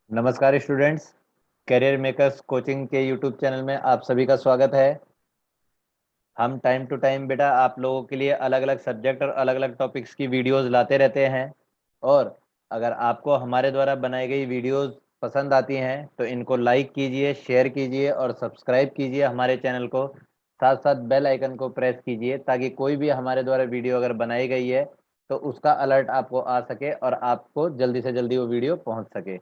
नमस्कार students. Career makers coaching के YouTube channel में आप सभी का स्वागत है। हम टाइम टू टाइम बेटा आप लोगों के लिए अलग अलग सब्जेक्ट और अलग अलग टॉपिक्स की वीडियोस लाते रहते हैं। और अगर आपको हमारे द्वारा बनाई गई वीडियोस पसंद आती हैं तो इनको लाइक कीजिए, शेयर कीजिए और सब्सक्राइब कीजिए हमारे चैनल को। साथ साथ बेल आइकन को प्रेस कीजिए ताकि कोई भी हमारे द्वारा वीडियो अगर बनाई गई है तो उसका अलर्ट आपको आ सके और आपको जल्दी से जल्दी वो वीडियो पहुंच सके।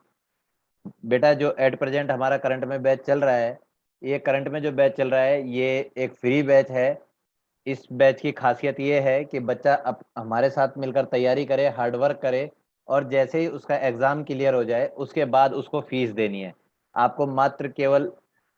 बेटा जो एट प्रेजेंट हमारा करंट में बैच चल रहा है, ये करंट में जो बैच चल रहा है ये एक फ्री बैच है। इस बैच की खासियत ये है कि बच्चा अब हमारे साथ मिलकर तैयारी करे, हार्डवर्क करे और जैसे ही उसका एग्ज़ाम क्लियर हो जाए उसके बाद उसको फीस देनी है। आपको मात्र केवल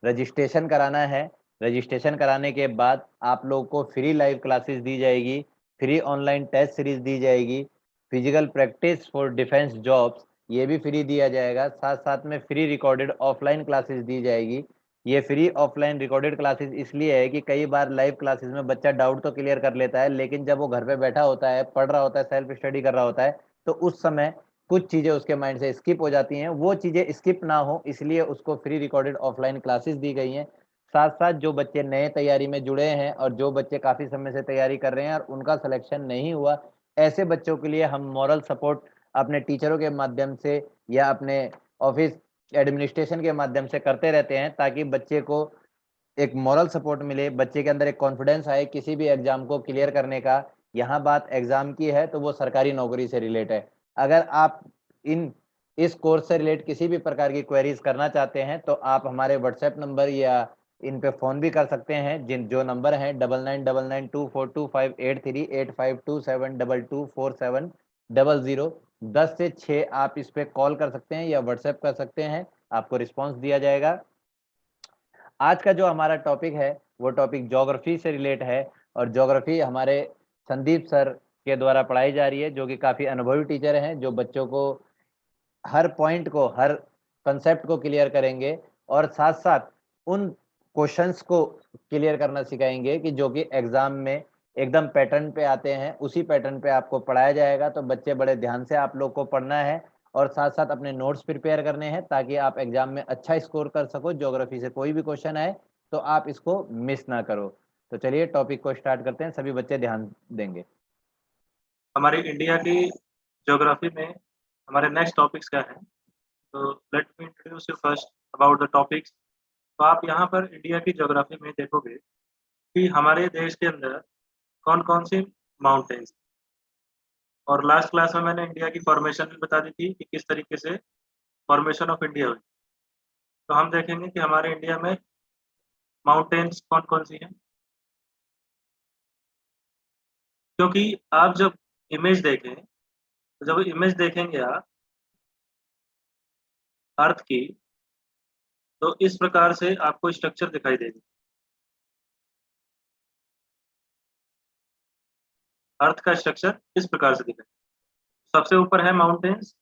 रजिस्ट्रेशन कराना है। रजिस्ट्रेशन कराने के बाद आप लोगों को फ्री लाइव क्लासेस दी जाएगी, फ्री ऑनलाइन टेस्ट सीरीज दी जाएगी, physical practice for defence jobs ये भी फ्री दिया जाएगा। साथ साथ में फ्री रिकॉर्डेड ऑफलाइन क्लासेस दी जाएगी। ये फ्री ऑफलाइन रिकॉर्डेड क्लासेस इसलिए है कि कई बार लाइव क्लासेस में बच्चा डाउट तो क्लियर कर लेता है, लेकिन जब वो घर पे बैठा होता है, पढ़ रहा होता है, सेल्फ स्टडी कर रहा होता है, तो उस समय कुछ चीज़ें उसके माइंड से स्किप हो जाती हैं। वो चीज़ें स्किप ना हो इसलिए उसको फ्री रिकॉर्डेड ऑफलाइन क्लासेस दी गई हैं। साथ साथ जो बच्चे नए तैयारी में जुड़े हैं और जो बच्चे काफ़ी समय से तैयारी कर रहे हैं और उनका सिलेक्शन नहीं हुआ, ऐसे बच्चों के लिए हम मॉरल सपोर्ट अपने टीचरों के माध्यम से या अपने ऑफिस एडमिनिस्ट्रेशन के माध्यम से करते रहते हैं ताकि बच्चे को एक मॉरल सपोर्ट मिले, बच्चे के अंदर एक कॉन्फिडेंस आए किसी भी एग्जाम को क्लियर करने का। यहाँ बात एग्जाम की है तो वो सरकारी नौकरी से रिलेट है। अगर आप इन इस कोर्स से रिलेट किसी भी प्रकार की क्वेरीज करना चाहते हैं तो आप हमारे व्हाट्सएप नंबर या इन पे फ़ोन भी कर सकते हैं, जिन जो नंबर हैं 9999242583 8527224700। 10 से 6 आप इस पे कॉल कर सकते हैं या व्हाट्सएप कर सकते हैं, आपको रिस्पांस दिया जाएगा। आज का जो हमारा टॉपिक है वो टॉपिक ज्योग्राफी से रिलेट है और ज्योग्राफी हमारे संदीप सर के द्वारा पढ़ाई जा रही है, जो कि काफ़ी अनुभवी टीचर हैं, जो बच्चों को हर पॉइंट को, हर कंसेप्ट को क्लियर करेंगे और साथ साथ उन क्वेश्चंस को क्लियर करना सिखाएंगे कि जो कि एग्जाम में एकदम पैटर्न पे आते हैं। उसी पैटर्न पे आपको पढ़ाया जाएगा तो बच्चे बड़े ध्यान से आप लोग को पढ़ना है और साथ साथ अपने नोट्स प्रिपेयर करने हैं ताकि आप एग्जाम में अच्छा स्कोर कर सको। ज्योग्राफी से कोई भी क्वेश्चन आए तो आप इसको मिस ना करो। तो चलिए टॉपिक को स्टार्ट करते हैं, सभी बच्चे ध्यान देंगे। हमारी इंडिया की ज्योग्राफी में हमारे नेक्स्ट टॉपिक्स क्या हैं। तो let me introduce you first about the topics. तो आप यहाँ पर इंडिया की ज्योग्राफी में देखोगे कि हमारे देश के अंदर कौन कौन सी माउंटेन्स, और लास्ट क्लास में मैंने इंडिया की फॉर्मेशन भी बता दी थी कि किस तरीके से फॉर्मेशन ऑफ इंडिया हुई। तो हम देखेंगे कि हमारे इंडिया में माउंटेन्स कौन कौन सी हैं, क्योंकि आप जब इमेज देखें, तो जब इमेज देखेंगे आप अर्थ की, तो इस प्रकार से आपको स्ट्रक्चर दिखाई देगा। अर्थ का स्ट्रक्चर इस प्रकार से दिखा। सबसे ऊपर है माउंटेन्स,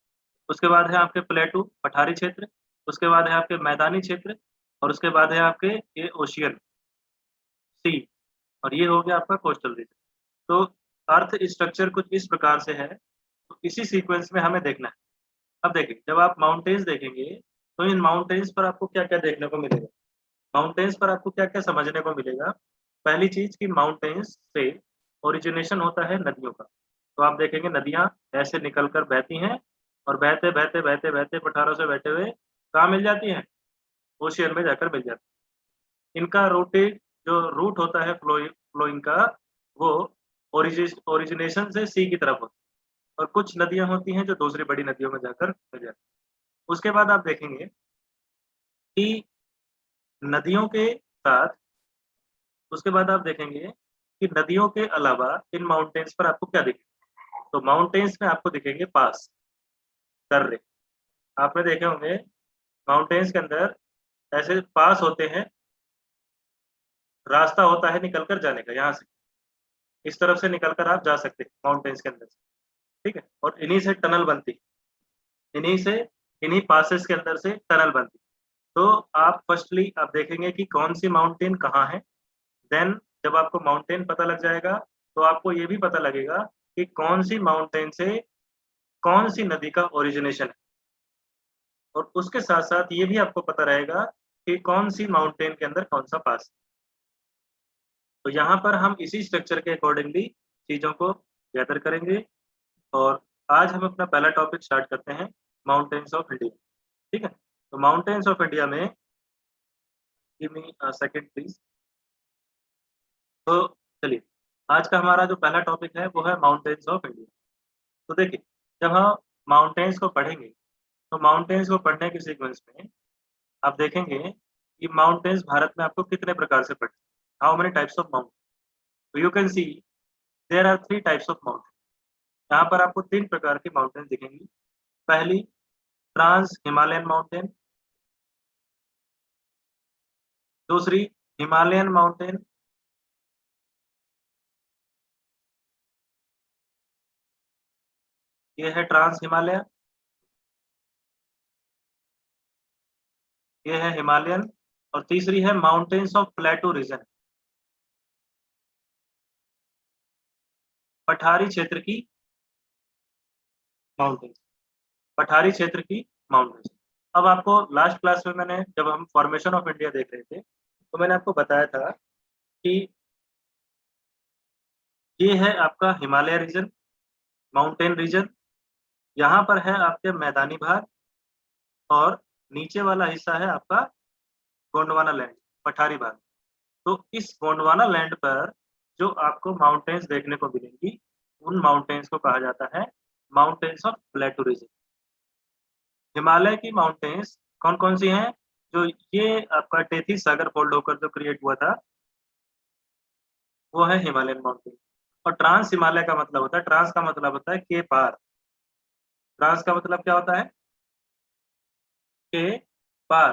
उसके बाद है आपके प्लेटू पठारी क्षेत्र, उसके बाद है आपके मैदानी क्षेत्र, और उसके बाद है आपके ये ओशियन सी, और ये हो गया आपका कोस्टल रीजन। तो अर्थ स्ट्रक्चर कुछ इस प्रकार से है, तो इसी सीक्वेंस में हमें देखना है। अब देखिए, जब आप माउंटेन्स देखेंगे तो इन माउंटेन्स पर आपको क्या क्या देखने को मिलेगा, माउंटेन्स पर आपको क्या क्या समझने को मिलेगा। पहली चीज कि माउंटेन्स से ओरिजिनेशन होता है नदियों का। तो आप देखेंगे नदियां ऐसे निकल कर बहती हैं और बहते बहते बहते बहते पठारों से बहते हुए कहाँ मिल जाती हैं, ओशियन में जाकर मिल जाती हैं। इनका रोटेट जो रूट होता है फ्लोइंग का, वो ओरिजिनेशन से सी की तरफ होता है, और कुछ नदियां होती हैं जो दूसरी बड़ी नदियों में जाकर मिल जाती हैं। उसके बाद आप देखेंगे कि नदियों के साथ, उसके बाद आप देखेंगे कि नदियों के अलावा इन माउंटेन्स पर आपको क्या दिखेगा। तो माउंटेन्स में आपको दिखेंगे पास, दर्रे। आपने देखे होंगे माउंटेन्स के अंदर ऐसे पास होते हैं, रास्ता होता है निकल कर जाने का। यहाँ से इस तरफ से निकल कर आप जा सकते हैं माउंटेन्स के अंदर से, ठीक है। और इन्हीं से टनल बनती है, इन्हीं से, इन्हीं पासेस के अंदर से टनल बनती है। तो आप फर्स्टली आप देखेंगे कि कौन सी माउंटेन कहाँ है। देन जब आपको माउंटेन पता लग जाएगा तो आपको ये भी पता लगेगा कि कौन सी माउंटेन से कौन सी नदी का ओरिजिनेशन है। और उसके साथ-साथ ये भी आपको पता रहेगा कि कौन-सी माउंटेन के अंदर कौन-सा पास है। तो यहाँ पर हम इसी स्ट्रक्चर के अकॉर्डिंगली चीज़ों को गैदर करेंगे और आज हम अपना पहला टॉपिक स्टार्ट करते हैं माउंटेन्स ऑफ इंडिया, ठीक है? तो माउंटेन्स ऑफ इंडिया में give me a second please. तो चलिए, आज का हमारा जो पहला टॉपिक है वो है माउंटेन्स ऑफ इंडिया। तो देखिए, जब हम माउंटेन्स को पढ़ेंगे, तो माउंटेन्स को पढ़ने के सीक्वेंस में आप देखेंगे कि माउंटेन्स भारत में आपको कितने प्रकार से पड़ते हैं। How many types of mountain? तो you can see there are 3 types of mountain. यहाँ पर आपको 3 प्रकार की माउंटेन दिखेंगी। पहली ट्रांस हिमालयन माउंटेन, दूसरी हिमालयन माउंटेन, ये है ट्रांस हिमालय, ये है हिमालयन और तीसरी है माउंटेन्स ऑफ प्लेटू रीजन, पठारी क्षेत्र की माउंटेन्स, पठारी क्षेत्र की माउंटेन्स। अब आपको लास्ट क्लास में मैंने जब हम फॉर्मेशन ऑफ इंडिया देख रहे थे, तो मैंने आपको बताया था कि ये है आपका हिमालय रीजन, माउंटेन रीजन, यहाँ पर है आपके मैदानी भाग और नीचे वाला हिस्सा है आपका गोंडवाना लैंड, पठारी भाग। तो इस गोंडवाना लैंड पर जो आपको माउंटेन्स देखने को मिलेंगी, उन माउंटेन्स को कहा जाता है mountains of plateau region. Himalaya की माउंटेन्स कौन-कौन सी हैं? जो ये आपका टेथी सागर फोल्ड होकर जो क्रिएट हुआ था, वो है हिमालयन माउंटेन। और ट्रांस हिमालय का मतलब होता है, ट्रांस का मतलब होता है के पार। ट्रांस का मतलब क्या होता है? के पार।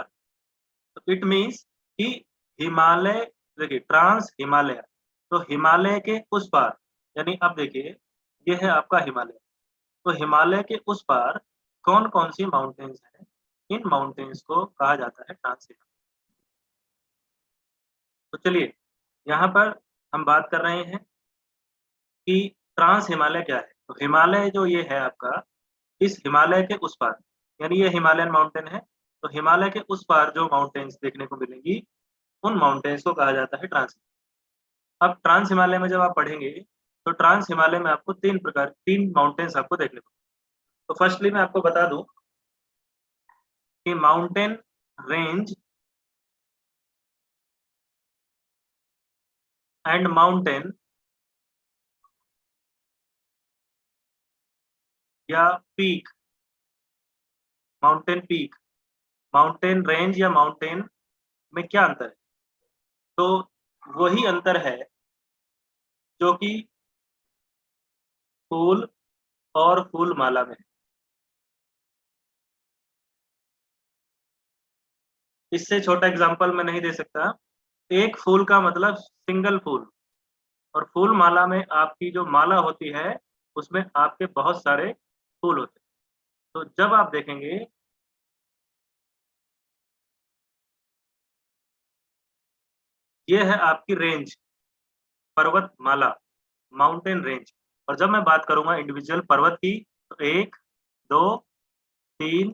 तो इट मीन्स कि हिमालय, देखिए ट्रांस हिमालय, तो हिमालय के उस पार, यानी अब देखिए ये है आपका हिमालय, तो हिमालय के उस पार कौन-कौन सी माउंटेन्स हैं, इन माउंटेन्स को कहा जाता है ट्रांस हिमालय। तो चलिए, यहाँ पर हम बात कर रहे हैं कि ट्रांस हिमालय क्या है? तो हिमालय जो ये है आपका, इस हिमालय के उस पार, यानी ये हिमालयन माउंटेन है, तो हिमालय के उस पार जो माउंटेन्स देखने को मिलेंगी, उन माउंटेन्स को कहा जाता है ट्रांस। अब ट्रांस हिमालय में जब आप पढ़ेंगे, तो ट्रांस हिमालय में आपको 3 माउंटेन्स आपको देखने को। तो फर्स्टली मैं आपको बता दूँ कि माउंटेन रेंज एंड माउंटेन या peak, mountain peak, mountain range या माउंटेन में क्या अंतर है? तो वही अंतर है जो कि फूल और फूल माला में है। इससे छोटा एग्जांपल मैं नहीं दे सकता। एक फूल का मतलब सिंगल फूल, और फूल माला में आपकी जो माला होती है, उसमें आपके बहुत सारे फूल होते हैं। तो जब आप देखेंगे, ये है आपकी रेंज, पर्वतमाला, माउंटेन रेंज। और जब मैं बात करूँगा इंडिविजुअल पर्वत की, तो 1, 2, 3,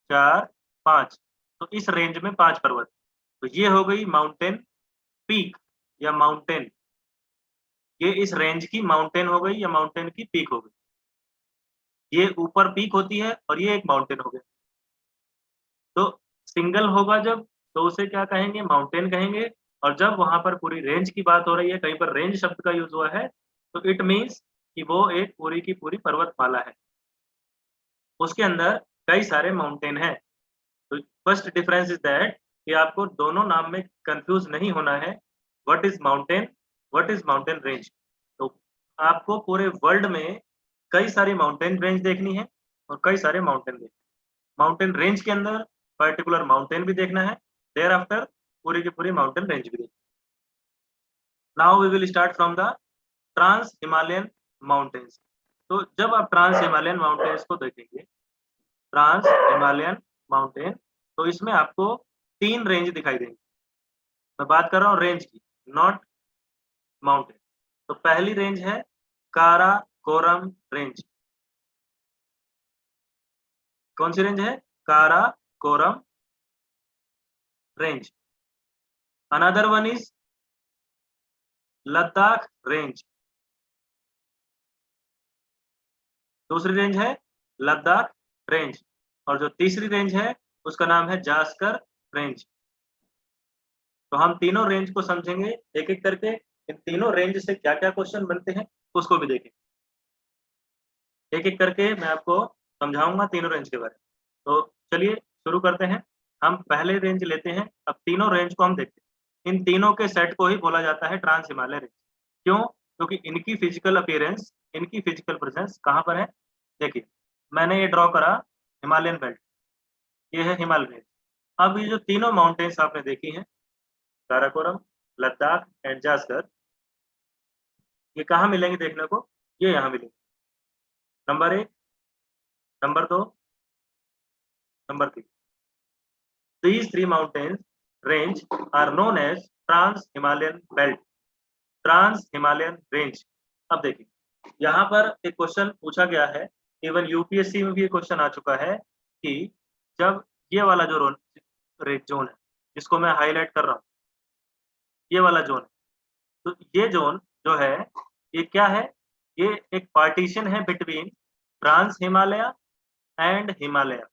4, 5, तो इस रेंज में 5 पर्वत। तो ये हो गई माउंटेन पीक या माउंटेन, ये इस रेंज की माउंटेन हो गई या माउंटेन की पीक हो गई। ये ऊपर पीक होती है और ये एक माउंटेन हो गया। तो सिंगल होगा जब, तो उसे क्या कहेंगे? माउंटेन कहेंगे। और जब वहाँ पर पूरी रेंज की बात हो रही है, कहीं पर रेंज शब्द का यूज़ हुआ है, तो इट मीन्स कि वो एक पूरी की पूरी पर्वतमाला है। उसके अंदर कई सारे माउंटेन हैं। तो फर्स्ट डिफरेंस इज़ दैट कि आपको दोनों नाम में कन्फ्यूज़ नहीं होना है। What is mountain, what is mountain range. तो आपको पूरे वर्ल्ड में कई सारी माउंटेन रेंज देखनी है और कई सारे माउंटेन देखने हैं। माउंटेन रेंज के अंदर पर्टिकुलर माउंटेन भी देखना है, देयर आफ्टर पूरी की पूरी माउंटेन रेंज भी देखनी है। Now we will start from the trans Himalayan mountains. तो जब आप ट्रांस हिमालयन माउंटेन्स को देखेंगे, ट्रांस हिमालयन माउंटेन, तो इसमें आपको 3 रेंज दिखाई देंगी। मैं बात कर रहा हूँ रेंज की, नॉट माउंटेन। तो पहली रेंज है काराकोरम रेंज। कौन सी रेंज है? Karakoram Karakoram range. Another one is Ladakh range. दूसरी रेंज है लद्दाख रेंज, और जो तीसरी रेंज है उसका नाम है जास्कर रेंज। तो हम तीनों रेंज को समझेंगे एक एक करके, इन तीनों रेंज से क्या क्या क्वेश्चन बनते हैं उसको भी देखें। एक एक करके मैं आपको समझाऊंगा तीनों रेंज के बारे में। तो चलिए शुरू करते हैं। हम पहले रेंज लेते हैं। अब तीनों रेंज को हम देखते हैं। इन तीनों के सेट को ही बोला जाता है ट्रांस हिमालय रेंज। क्यों? क्योंकि इनकी फिजिकल अपीयरेंस, इनकी फिजिकल प्रेजेंस कहाँ पर है? देखिए मैंने ये ड्रॉ करा हिमालयन बेल्ट, ये है हिमालय रेंज। अब ये जो तीनों माउंटेन्स आपने देखी हैं, काराकोरम, लद्दाख एंड जास्कर, ये कहाँ मिलेंगे देखने को? ये यहाँ मिलेंगे। Number 1, number 2, number 3। These three mountains range are known as Trans-Himalayan Belt, Trans-Himalayan Range। अब देखिए यहाँ पर एक क्वेश्चन पूछा गया है, इवन यूपीएससी में भी एक क्वेश्चन आ चुका है कि जब ये वाला जो रेड जोन है जिसको मैं हाईलाइट कर रहा हूँ, ये वाला जोन है, तो ये जोन जो है ये क्या है? ये एक पार्टीशन है between trans Himalaya and Himalaya.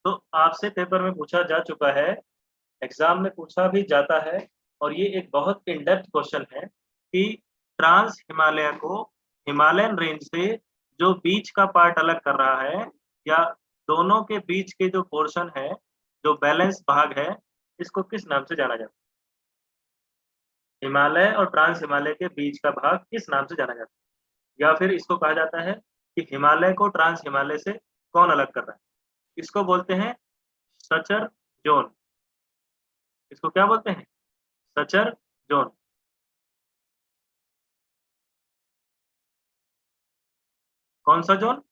तो आपसे पेपर में पूछा जा चुका है, एग्जाम में पूछा भी जाता है, और ये एक बहुत इन डेप्थ क्वेश्चन है कि ट्रांस हिमालय को हिमालयन रेंज से जो बीच का पार्ट अलग कर रहा है, या दोनों के बीच के जो पोर्शन है, जो बैलेंस भाग है, इसको किस नाम से जाना जाता है? हिमालय और ट्रांस हिमालय के बीच का भाग किस नाम से जाना जाता है? या फिर इसको कहा जाता है कि हिमालय को ट्रांस हिमालय से कौन अलग कर रहा है? इसको बोलते हैं सचर जोन। इसको क्या बोलते हैं? Suture zone. कौन सा जोन?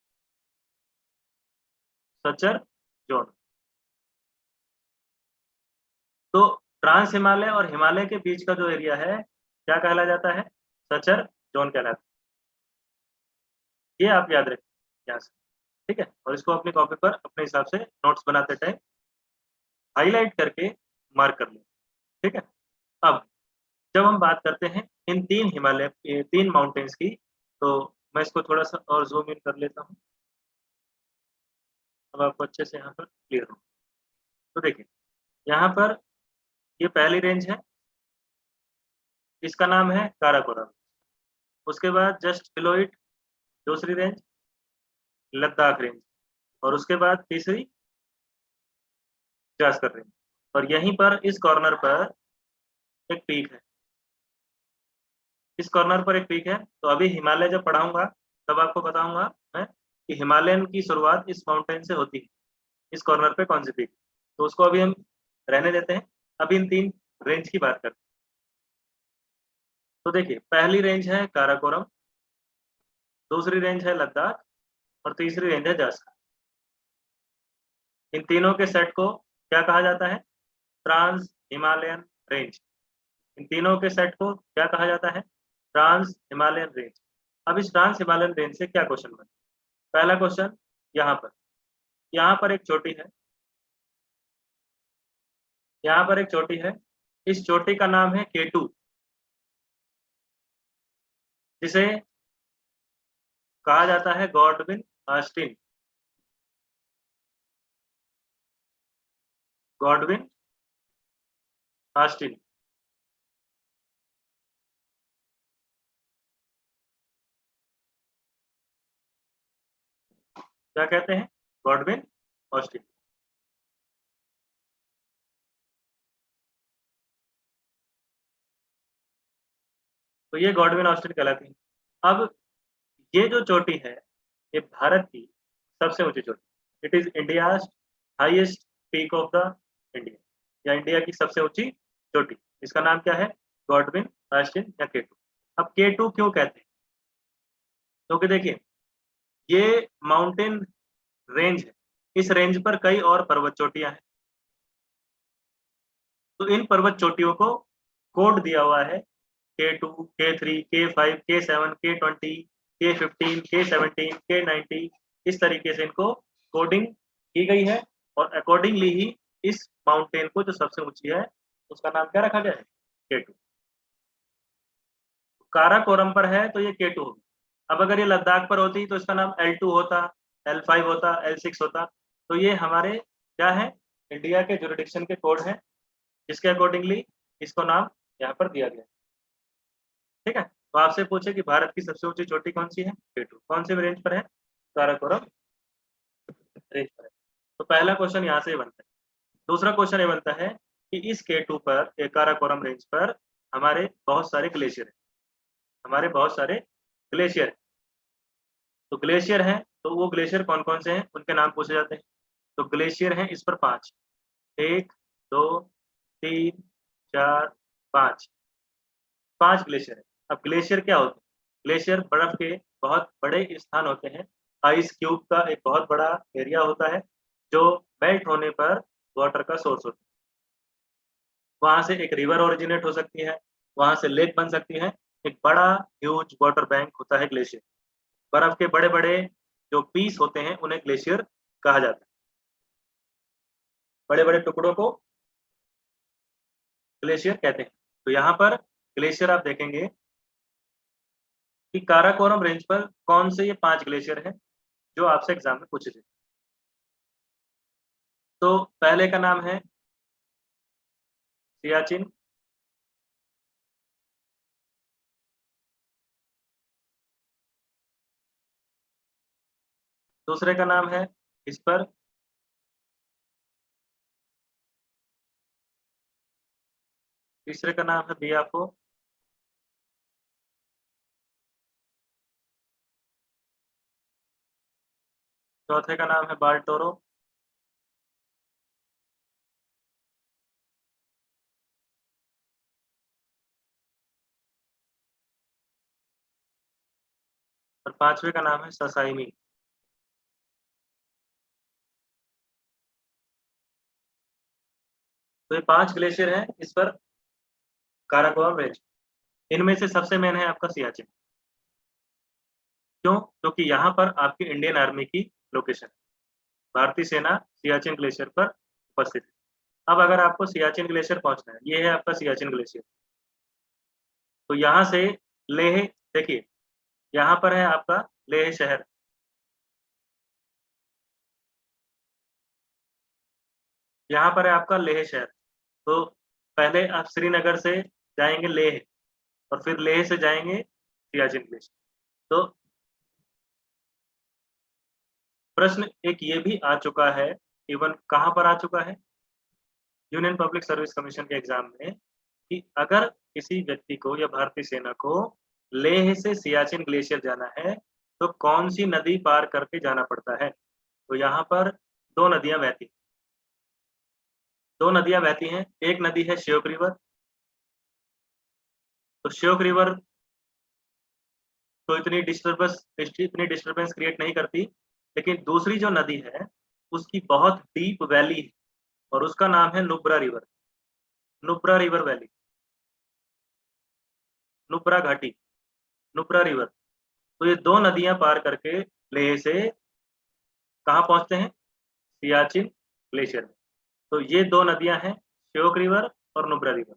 Suture zone. तो ट्रांस हिमालय और हिमालय के बीच का जो एरिया है क्या कहला जाता है? सचर जोन कहलाता है। ये आप याद रखें यहाँ से, ठीक है? और इसको अपनी कॉपी पर अपने हिसाब से नोट्स बनाते टाइम हाईलाइट करके मार्क कर लें, ठीक है? अब जब हम बात करते हैं इन तीन माउंटेन्स की, तो मैं इसको थोड़ा सा और जूम इन कर लेता हूँ। अब आपको अच्छे से यहाँ पर क्लियर हो। तो देखिए यहाँ पर ये पहली रेंज है, इसका नाम है काराकोरम। उसके बाद जस्ट बिलो इट दूसरी रेंज लद्दाख रेंज, और उसके बाद तीसरी जास्कर रेंज, और यहीं पर इस कॉर्नर पर एक पीक है। इस कॉर्नर पर एक पीक है। तो अभी हिमालय जब पढ़ाऊंगा तब आपको बताऊंगा मैं कि हिमालयन की शुरुआत इस माउंटेन से होती है। इस कॉर्नर पे कौन सी पीक? तो उसको अभी हम रहने देते हैं। अभी इन तीन रेंज की बात करते हैं। तो देखिए पहली रेंज है काराकोरम, दूसरी रेंज है लद्दाख, और तीसरी रेंज है जास्कर। इन तीनों के सेट को क्या कहा जाता है? Trans Himalayan range. इन तीनों के सेट को क्या कहा जाता है? Trans Himalayan range. अब इस ट्रांस हिमालयन रेंज से क्या क्वेश्चन बने? पहला क्वेश्चन यहाँ पर एक चोटी है, यहाँ पर एक चोटी है। इस चोटी का नाम है K2, जिसे कहा जाता है गॉडविन ऑस्टिन। Godwin Austen. क्या कहते हैं? Godwin Austen. तो ये गॉडविन ऑस्टिन कहलाती है। अब ये जो चोटी है ये भारत की सबसे ऊंची चोटी, it is India's highest peak of the India, या इंडिया की सबसे ऊंची चोटी। इसका नाम क्या है? गॉडविन ऑस्टिन या K2। अब K2 क्यों कहते हैं? क्योंकि देखिए ये माउंटेन रेंज है, इस रेंज पर कई और पर्वत चोटियां हैं। तो इन पर्वत चोटियों को कोड दिया हुआ है K2, K3, K5, K7, K20, K15, K17, K90, इस तरीके से इनको कोडिंग की गई है। और अकॉर्डिंगली ही इस माउंटेन को जो सबसे ऊंची है उसका नाम क्या रखा गया है? K2। काराकोरम पर है तो ये K2 होगी। अब अगर ये लद्दाख पर होती तो इसका नाम L2 होता, L5 होता, L6 होता। तो ये हमारे क्या है, इंडिया के जुरिडिक्शन के कोड हैं, जिसके अकॉर्डिंगली इसको नाम यहाँ पर दिया गया। ठीक है, तो आपसे पूछे कि भारत की सबसे ऊंची चोटी कौन सी है? K2। कौन से रेंज पर है? काराकोरम रेंज पर है। तो पहला क्वेश्चन यहाँ से ही बनता है। दूसरा क्वेश्चन ये बनता है कि इस K2 पर, काराकोरम रेंज पर हमारे बहुत सारे ग्लेशियर हैं, हमारे बहुत सारे ग्लेशियर हैं। तो ग्लेशियर हैं, तो वो ग्लेशियर कौन कौन से हैं उनके नाम पूछे जाते हैं। तो ग्लेशियर हैं इस पर 5, 1 2 3 4 5, 5 ग्लेशियर है। अब ग्लेशियर क्या होते हैं? ग्लेशियर बर्फ के बहुत बड़े स्थान होते हैं। आइस क्यूब का एक बहुत बड़ा एरिया होता है जो मेल्ट होने पर वाटर का सोर्स होता है। वहां से एक रिवर ओरिजिनेट हो सकती है, वहां से लेक बन सकती है। एक बड़ा ह्यूज वाटर बैंक होता है ग्लेशियर। बर्फ के बड़े बड़े जो पीस होते हैं उन्हें ग्लेशियर कहा जाता है। बड़े बड़े टुकड़ों को ग्लेशियर कहते हैं। तो यहाँ पर ग्लेशियर आप देखेंगे कि काराकोरम रेंज पर कौन से ये 5 ग्लेशियर हैं जो आपसे एग्जाम में पूछे थे। तो पहले का नाम है सियाचिन, दूसरे का नाम है इस पर, तीसरे का नाम है बियाफो, चौथे का नाम है बाल्टोरो, और पांचवे का नाम है ससाइमी। तो ये 5 ग्लेशियर हैं इस पर काराकोरम रेंज। इनमें से सबसे मेन है आपका सियाचिन। क्यों? क्योंकि यहाँ पर आपकी इंडियन आर्मी की लोकेशन है। भारतीय सेना सियाचिन ग्लेशियर पर उपस्थित है। अब अगर आपको सियाचिन ग्लेशियर पहुंचना है, ये है आपका सियाचिन ग्लेशियर। तो यहाँ से लेह, देखिए यहाँ पर है आपका लेह शहर, यहाँ पर है आपका लेह शहर। तो पहले आप श्रीनगर से जाएंगे लेह, और फिर लेह से जाएंगे सियाचिन ग्लेशियर। तो प्रश्न एक ये भी आ चुका है, इवन कहाँ पर आ चुका है, यूनियन पब्लिक सर्विस कमीशन के एग्जाम में, कि अगर किसी व्यक्ति को या भारतीय सेना को लेह से सियाचिन ग्लेशियर जाना है तो कौन सी नदी पार करके जाना पड़ता है? तो यहाँ पर दो नदियां बहती, दो नदियां बहती हैं। एक नदी है श्योक रिवर। तो श्योक रिवर तो इतनी डिस्टर्बेंस क्रिएट नहीं करती, लेकिन दूसरी जो नदी है उसकी बहुत डीप वैली है, और उसका नाम है Nubra river, Nubra river valley, Nubra घाटी, नुब्रा रिवर। तो ये दो नदियां पार करके लेह से कहाँ पहुंचते हैं? सियाचिन ग्लेशियर में। तो ये दो नदियां हैं, श्योक रिवर और नुब्रा रिवर।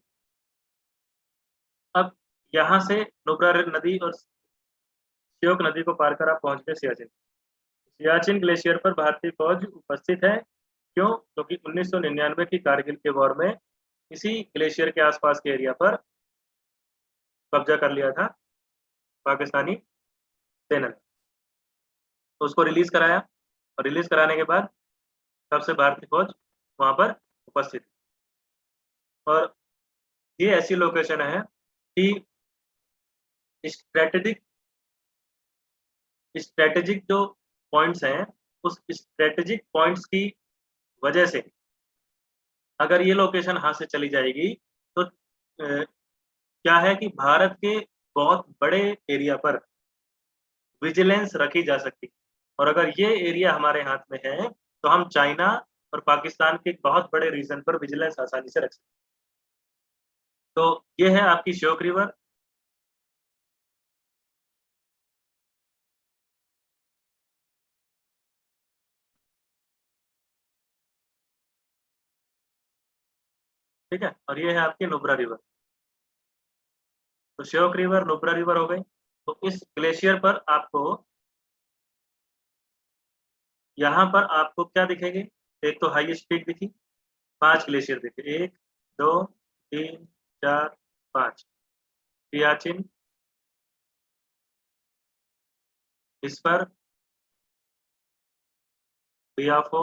अब यहाँ से नुब्रा नदी और श्योक नदी को पार कर आप पहुंच गए सियाचिन। सियाचिन ग्लेशियर पर भारतीय फौज उपस्थित है। क्यों? क्योंकि 1999 की कारगिल के वॉर में इसी ग्लेशियर के आसपास के एरिया पर कब्जा कर लिया था पाकिस्तानी सेना ने। तो उसको रिलीज कराया, और रिलीज कराने के बाद तब से भारतीय फौज वहां पर उपस्थित है। और ये ऐसी लोकेशन है कि स्ट्रेटेजिक स्ट्रेटेजिक जो पॉइंट्स हैं, उस स्ट्रेटेजिक पॉइंट्स की वजह से अगर ये लोकेशन हाथ से चली जाएगी तो क्या है कि भारत के बहुत बड़े एरिया पर विजिलेंस रखी जा सकती है। और अगर ये एरिया हमारे हाथ में है तो हम चाइना और पाकिस्तान के बहुत बड़े रीजन पर विजिलेंस आसानी से रख सकते हैं। तो ये है आपकी श्योक रिवर। ठीक है, और ये है आपकी नुब्रा रिवर। तो श्योक रिवर, नुब्रा रिवर हो गई। तो इस ग्लेशियर पर आपको, यहाँ पर आपको क्या दिखेंगे? एक तो हाईएस्ट पीक दिखी, 5 ग्लेशियर दिखे, 1, 2, 3, 4, 5। सियाचिन, इस पर बियाफो,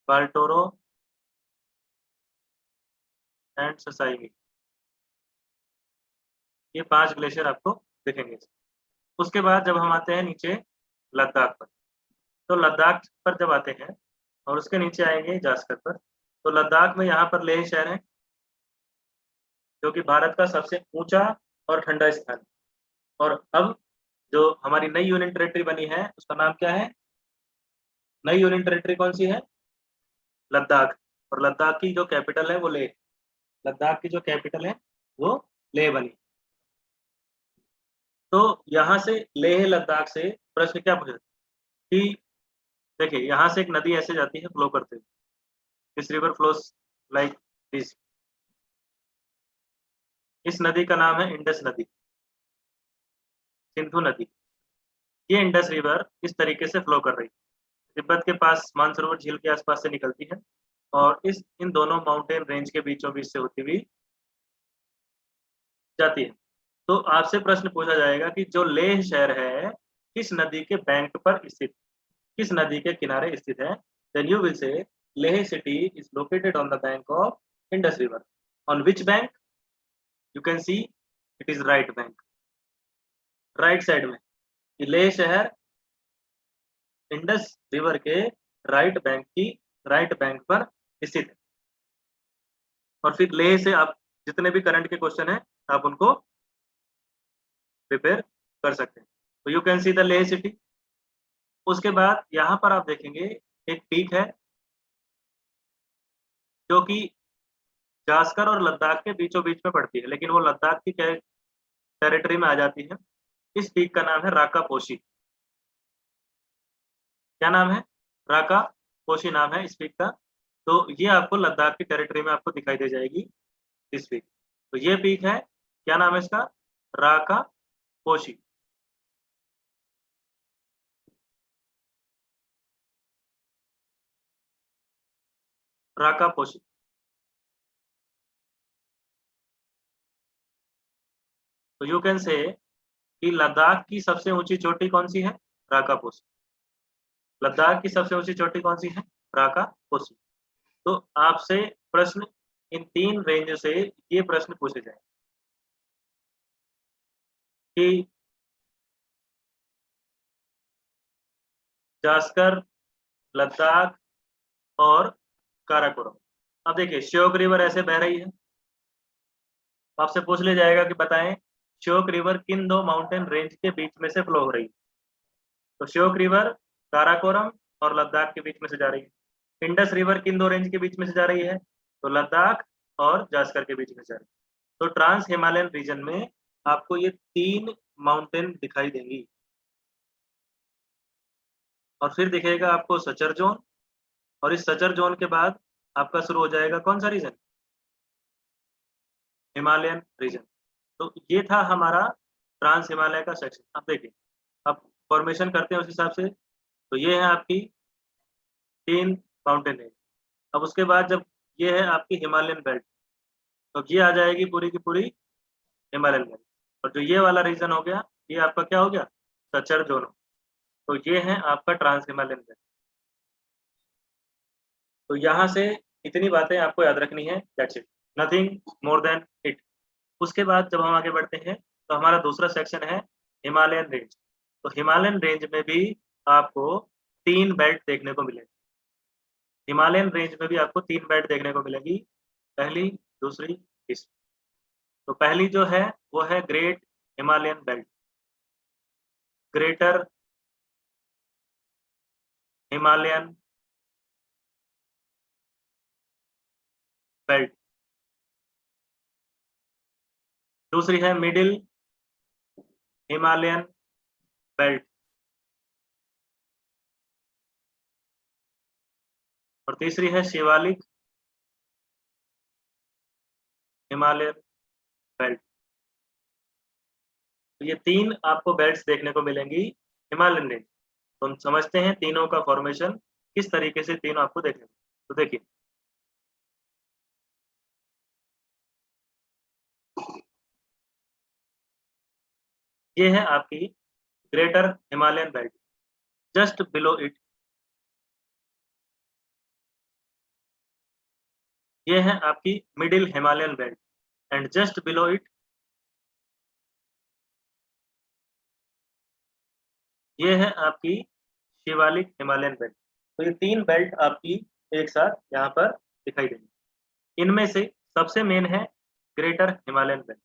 बाल्टोरो एंड ससाइमी, ये 5 ग्लेशियर आपको दिखेंगे। उसके बाद जब हम आते हैं नीचे लद्दाख पर, तो लद्दाख पर जब आते हैं और उसके नीचे आएंगे जास्कर पर, तो लद्दाख में यहाँ पर लेह शहर है, जो कि भारत का सबसे ऊंचा और ठंडा स्थान है। और अब जो हमारी नई यूनियन टेरिटरी बनी है उसका नाम क्या है? नई यूनियन टेरिटरी कौन सी है? लद्दाख। और लद्दाख की जो कैपिटल है वो लेह, लद्दाख की जो कैपिटल है वो लेह बनी। तो यहाँ से लेह लद्दाख से प्रश्न क्या पूछा कि देखिए यहाँ से एक नदी ऐसे जाती है फ्लो करते हुए, this river flows like this. इस नदी का नाम है इंडस नदी, सिंधु नदी। ये इंडस रिवर इस तरीके से फ्लो कर रही है, तिब्बत के पास मानसरोवर झील के आसपास से निकलती है और इन दोनों माउंटेन रेंज के बीचों बीच से होती हुई जाती है। तो आपसे प्रश्न पूछा जाएगा कि जो लेह शहर है किस नदी के बैंक पर स्थित, किस नदी के किनारे स्थित है? Then you will say Leh city is located on the bank of Indus river. On which bank? You can see it is right bank, right side में। लेह शहर इंडस रिवर के राइट बैंक पर स्थित है। और फिर लेह से आप जितने भी करंट के क्वेश्चन है आप उनको प्रिपेयर कर सकते हैं। तो you can see the Leh city. उसके बाद यहाँ पर आप देखेंगे एक पीक है जो कि जास्कर और लद्दाख के बीचों बीच में पड़ती है, लेकिन वो लद्दाख की टेरिटरी में आ जाती है। इस पीक का नाम है राका पोशी। क्या नाम है? राका पोशी नाम है इस पीक का। तो ये आपको लद्दाख की टेरिटरी में आपको दिखाई दे जाएगी इस पीक। तो ये पीक है, क्या नाम है इसका? राका पोशी। राका पोशी। तो यू कैन से कि लद्दाख की सबसे ऊंची चोटी कौन सी है? राका पोशी। लद्दाख की सबसे ऊंची चोटी कौन सी है? राका पोशी। तो आपसे प्रश्न इन 3 रेंज से ये प्रश्न पूछे जाए कि जास्कर, लद्दाख और काराकोरम। अब देखिए श्योक रिवर ऐसे बह रही है, आपसे पूछ लिया जाएगा कि बताएं श्योक रिवर किन 2 माउंटेन रेंज के बीच में से फ्लो हो रही है? तो श्योक रिवर काराकोरम और लद्दाख के बीच में से जा रही है। इंडस रिवर किन 2 रेंज के बीच में से जा रही है? तो लद्दाख और जास्कर के बीच में जा रही है। तो ट्रांस हिमालयन रीजन में आपको ये 3 माउंटेन दिखाई देंगी। और फिर दिखेगा आपको सचर जोन, और इस सचर जोन के बाद आपका शुरू हो जाएगा कौन सा रीजन? Himalayan reason. तो ये था हमारा ट्रांस हिमालय का सेक्शन। अब देखिए, अब फॉर्मेशन करते हैं उस हिसाब से। तो ये है आपकी 3 माउंटेन रेंज। अब उसके बाद जब ये है आपकी हिमालयन बेल्ट, तो ये आ जाएगी पूरी की पूरी हिमालयन बेल्ट। और जो ये वाला रीजन हो गया, ये आपका क्या हो गया? Suture zone. तो ये है आपका ट्रांस हिमालयन बेल्ट। तो यहाँ से इतनी बातें आपको याद रखनी है, that's it, nothing more than it. उसके बाद जब हम आगे बढ़ते हैं तो हमारा दूसरा सेक्शन है हिमालयन रेंज। तो हिमालयन रेंज में भी आपको 3 बेल्ट देखने को मिलेगी। हिमालयन रेंज में भी आपको 3 बेल्ट देखने को मिलेगी, पहली, दूसरी, तीसरी। तो पहली जो है वो है great Himalayan belt, greater Himalayan belt. दूसरी है मिडिल हिमालयन बेल्ट। और तीसरी है शिवालिक हिमालयन बेल्ट। तो ये 3 आपको बेल्ट्स देखने को मिलेंगी हिमालयन रेंज। तो हम समझते हैं तीनों का फॉर्मेशन किस तरीके से तीनों आपको देखने को। तो देखिए, ये है आपकी greater Himalayan belt. Just below it ये है आपकी middle Himalayan belt and just below it ये है आपकी शिवालिक हिमालयन बेल्ट। तो ये 3 बेल्ट आपकी एक साथ यहाँ पर दिखाई देंगी। इनमें से सबसे मेन है ग्रेटर हिमालयन बेल्ट।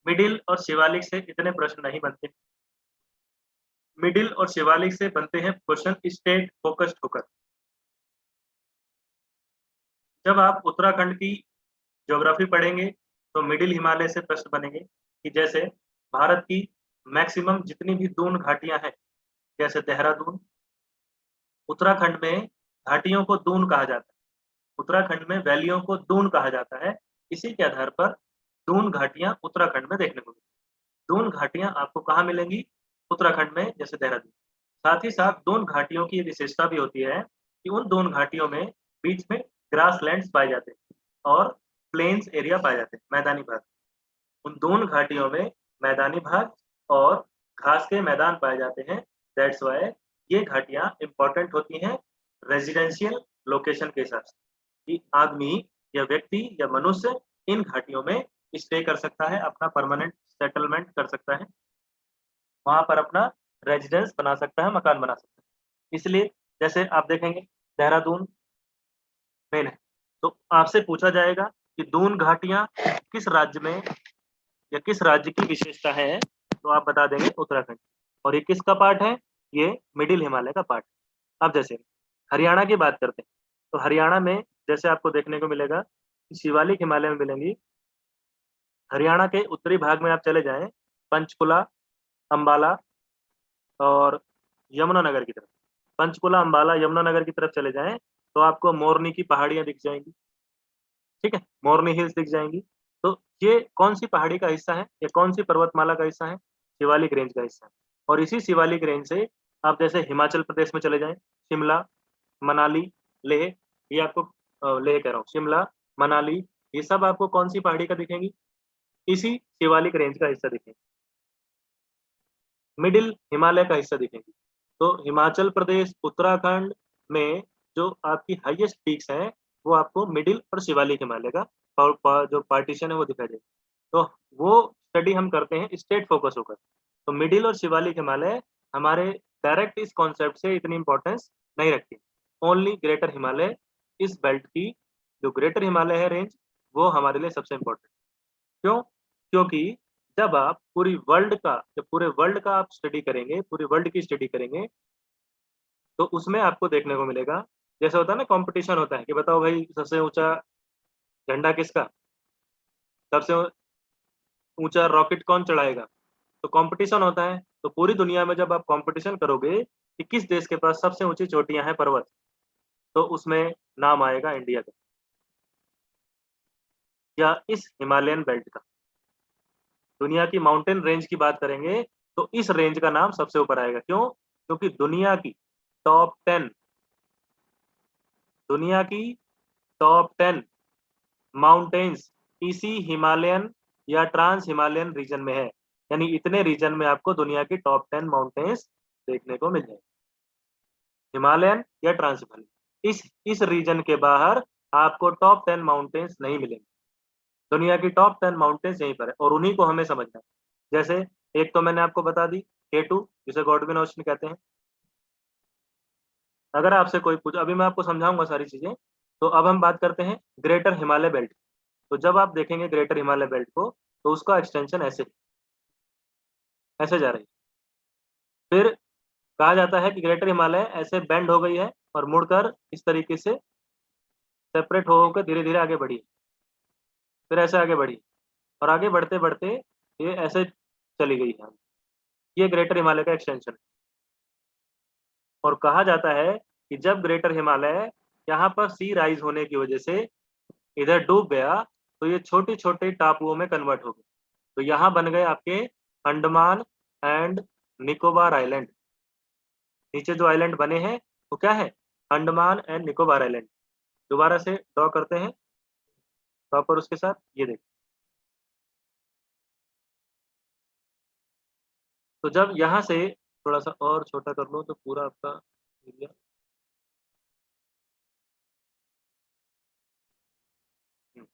मिडिल और शिवालिक से इतने प्रश्न नहीं बनते। मिडिल और शिवालिक से बनते हैं क्वेश्चन स्टेट फोकस्ड होकर। जब आप उत्तराखंड की ज्योग्राफी पढ़ेंगे तो मिडिल हिमालय से प्रश्न बनेंगे कि जैसे भारत की मैक्सिमम जितनी भी दून घाटियां हैं, जैसे देहरादून, उत्तराखंड में घाटियों को दून कहा जाता है, उत्तराखंड में वैलियों को दून कहा जाता है। इसी के आधार पर दून घाटियां उत्तराखंड में देखने को मिलेंगी। दून घाटियां आपको कहाँ मिलेंगी? उत्तराखंड में, जैसे देहरादून। साथ ही साथ दून घाटियों की विशेषता भी होती है कि उन दून घाटियों में बीच में ग्रासलैंड्स पाए जाते हैं और प्लेन्स एरिया पाए जाते हैं, मैदानी भाग। उन दून घाटियों में मैदानी भाग और घास के मैदान पाए जाते हैं। दैट्स वाई ये घाटियां इंपॉर्टेंट होती हैं रेजिडेंशियल लोकेशन के हिसाब से, कि आदमी या व्यक्ति या मनुष्य इन घाटियों में स्टे कर सकता है, अपना परमानेंट सेटलमेंट कर सकता है, वहां पर अपना रेजिडेंस बना सकता है, मकान बना सकता है। इसलिए जैसे आप देखेंगे देहरादून मेन है, तो आपसे पूछा जाएगा कि दून घाटियां किस राज्य में या किस राज्य की विशेषता है, तो आप बता देंगे उत्तराखंड। और ये किसका पार्ट है? ये मिडिल हिमालय का पार्ट। अब जैसे हरियाणा की बात करते हैं, तो हरियाणा में जैसे आपको देखने को मिलेगा कि शिवालिक हिमालय में मिलेंगी। हरियाणा के उत्तरी भाग में आप चले जाएं, पंचकुला, अंबाला और यमुनानगर की तरफ। पंचकुला, अंबाला, यमुनानगर की तरफ चले जाएं तो आपको मोरनी की पहाड़ियां दिख जाएंगी। ठीक है, मोरनी हिल्स दिख जाएंगी। तो ये कौन सी पहाड़ी का हिस्सा है? ये कौन सी पर्वतमाला का हिस्सा है? शिवालिक रेंज का हिस्सा है। और इसी शिवालिक रेंज से आप जैसे हिमाचल प्रदेश में चले जाएं, शिमला, मनाली, लेह, ये आपको लेह कह रहा हूँ, शिमला, मनाली, ये सब आपको कौन सी पहाड़ी का दिखेंगी? इसी शिवालिक रेंज का हिस्सा दिखेंगे, मिडिल हिमालय का हिस्सा दिखेंगी। तो हिमाचल प्रदेश, उत्तराखंड में जो आपकी हाईएस्ट पीक्स हैं वो आपको मिडिल और शिवालिक हिमालय का जो पार्टीशन है वो दिखाई देगा। तो वो स्टडी हम करते हैं स्टेट फोकस होकर। तो मिडिल और शिवालिक हिमालय हमारे डायरेक्ट इस कॉन्सेप्ट से इतनी इंपॉर्टेंस नहीं रखती। ओनली ग्रेटर हिमालय, इस बेल्ट की जो ग्रेटर हिमालय है रेंज, वो हमारे लिए सबसे इंपॉर्टेंट। क्यों? क्योंकि जब आप पूरे वर्ल्ड का आप स्टडी करेंगे, पूरे वर्ल्ड की स्टडी करेंगे, तो उसमें आपको देखने को मिलेगा, जैसे होता है ना कंपटीशन होता है कि बताओ भाई सबसे ऊंचा झंडा किसका, सबसे ऊंचा रॉकेट कौन चढ़ाएगा। तो कंपटीशन होता है। तो पूरी दुनिया में जब आप कंपटीशन करोगे कि किस देश के पास सबसे ऊंची चोटियां हैं, पर्वत, तो उसमें नाम आएगा इंडिया का या इस हिमालयन बेल्ट का। दुनिया की माउंटेन रेंज की बात करेंगे तो इस रेंज का नाम सबसे ऊपर आएगा। क्यों? क्योंकि दुनिया की टॉप 10 माउंटेन्स इसी हिमालयन या ट्रांस हिमालयन रीजन में है। यानी इतने रीजन में आपको दुनिया की टॉप 10 माउंटेन्स देखने को मिल जाएंगे, हिमालयन या ट्रांस हिमालयन। इस रीजन के बाहर आपको टॉप 10 माउंटेन्स नहीं मिलेंगे। दुनिया की टॉप 10 माउंटेन्स यहीं पर है और उन्हीं को हमें समझना है। जैसे एक तो मैंने आपको बता दी K2, जिसे गॉडविन ओशन कहते हैं। अगर आपसे कोई पूछ, अभी मैं आपको समझाऊंगा सारी चीजें। तो अब हम बात करते हैं ग्रेटर हिमालय बेल्ट। तो जब आप देखेंगे ग्रेटर हिमालय बेल्ट को, तो उसका एक्सटेंशन ऐसे ऐसे जा रही है। फिर कहा जाता है कि ग्रेटर हिमालय ऐसे बेंड हो गई है और मुड़कर इस तरीके से सेपरेट होकर धीरे धीरे आगे बढ़ी, फिर ऐसे आगे बढ़ी और आगे बढ़ते बढ़ते ये ऐसे चली गई है। ये ग्रेटर हिमालय का एक्सटेंशन है। और कहा जाता है कि जब ग्रेटर हिमालय यहाँ पर सी राइज होने की वजह से इधर डूब गया, तो ये छोटे-छोटे टापुओं में कन्वर्ट हो गए। तो यहाँ बन गए आपके अंडमान एंड निकोबार आइलैंड। नीचे जो आइलैंड बने हैं वो क्या है? Andaman and Nicobar island. दोबारा से ड्रॉ करते हैं प्रॉपर उसके साथ, ये देखिए। तो जब यहाँ से थोड़ा-सा और छोटा कर लो तो पूरा आपका एरिया हुँ।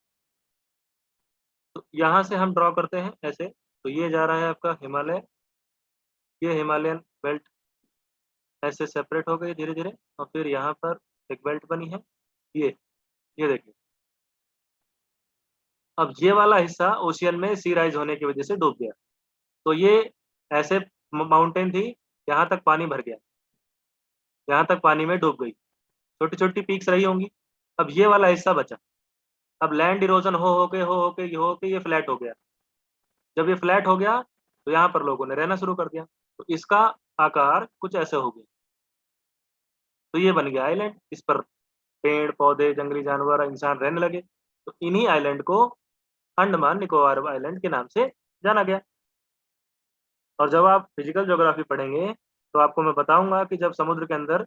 तो यहाँ से हम ड्रॉ करते हैं ऐसे, तो ये जा रहा है आपका हिमालय, ये हिमालयन बेल्ट ऐसे सेपरेट हो गई धीरे-धीरे और फिर यहाँ पर एक बेल्ट बनी है, ये, ये देखिए। अब ये वाला हिस्सा ओशियन में सी राइज़ होने की वज़ह से डूब गया। तो ये ऐसे माउंटेन थी, यहाँ तक पानी भर गया, यहाँ तक पानी में डूब गई। छोटी-छोटी पीक्स रही होंगी, अब ये वाला हिस्सा बचा। अब लैंड इरोज़न हो के ये फ्लैट हो गया। जब ये फ्लैट हो गया, तो यहाँ पर लोगों ने रहना शुरू कर दिया। तो इसका आकार कुछ ऐसे हो गया। तो ये बन गया आइलैंड, इस पर पेड़-पौधे, जंगली जानवर, इंसान रहने लगे। तो इन्हीं आइलैंड को अंडमान निकोबार आइलैंड के नाम से जाना गया। और जब आप फिजिकल ज्योग्राफी पढ़ेंगे, तो आपको मैं बताऊँगा कि जब समुद्र के अंदर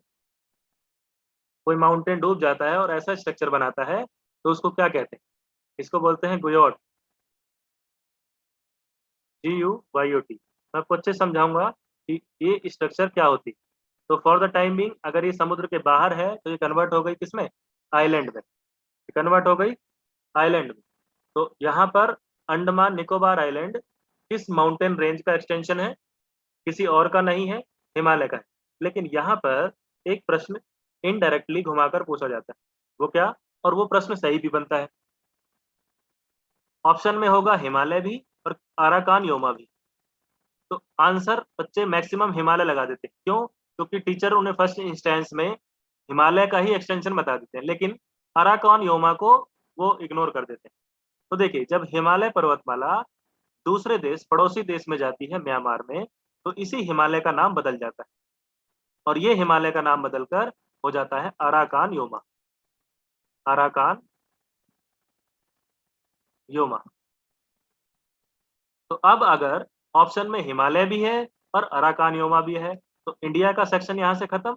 कोई माउंटेन डूब जाता है और ऐसा स्ट्रक्चर बनाता है, तो उसको क्या कहते हैं? इसको बोलते हैं गुयोट, GUYOT। मैं आपको अच्छे से समझाऊँगा कि ये स्ट्रक्चर क्या होती है। तो फॉर द टाइम बीइंग अगर ये समुद्र के बाहर है, तो ये कन्वर्ट हो गई किसमें? आइलैंड में। ये कन्वर्ट हो गई आइलैंड में। तो यहाँ पर अंडमान निकोबार आइलैंड किस माउंटेन रेंज का एक्सटेंशन है? किसी और का नहीं है, हिमालय का है। लेकिन यहाँ पर एक प्रश्न इनडायरेक्टली घुमाकर पूछा जाता है। वो क्या? और वो प्रश्न सही भी बनता है। ऑप्शन में होगा हिमालय भी और अराकान योमा भी। तो आंसर बच्चे मैक्सिमम हिमालय लगा देते हैं। क्यों? क्योंकि टीचर उन्हें फर्स्ट इंस्टेंस में हिमालय का ही एक्सटेंशन बता देते हैं, लेकिन अराकान योमा को वो इग्नोर कर देते हैं। तो देखिए, जब हिमालय पर्वतमाला दूसरे देश, पड़ोसी देश में जाती है म्यांमार में, तो इसी हिमालय का नाम बदल जाता है और ये हिमालय का नाम बदलकर हो जाता है अराकान योमा। Arakan Yoma. तो अब अगर ऑप्शन में हिमालय भी है और अराकान योमा भी है, तो इंडिया का सेक्शन यहाँ से खत्म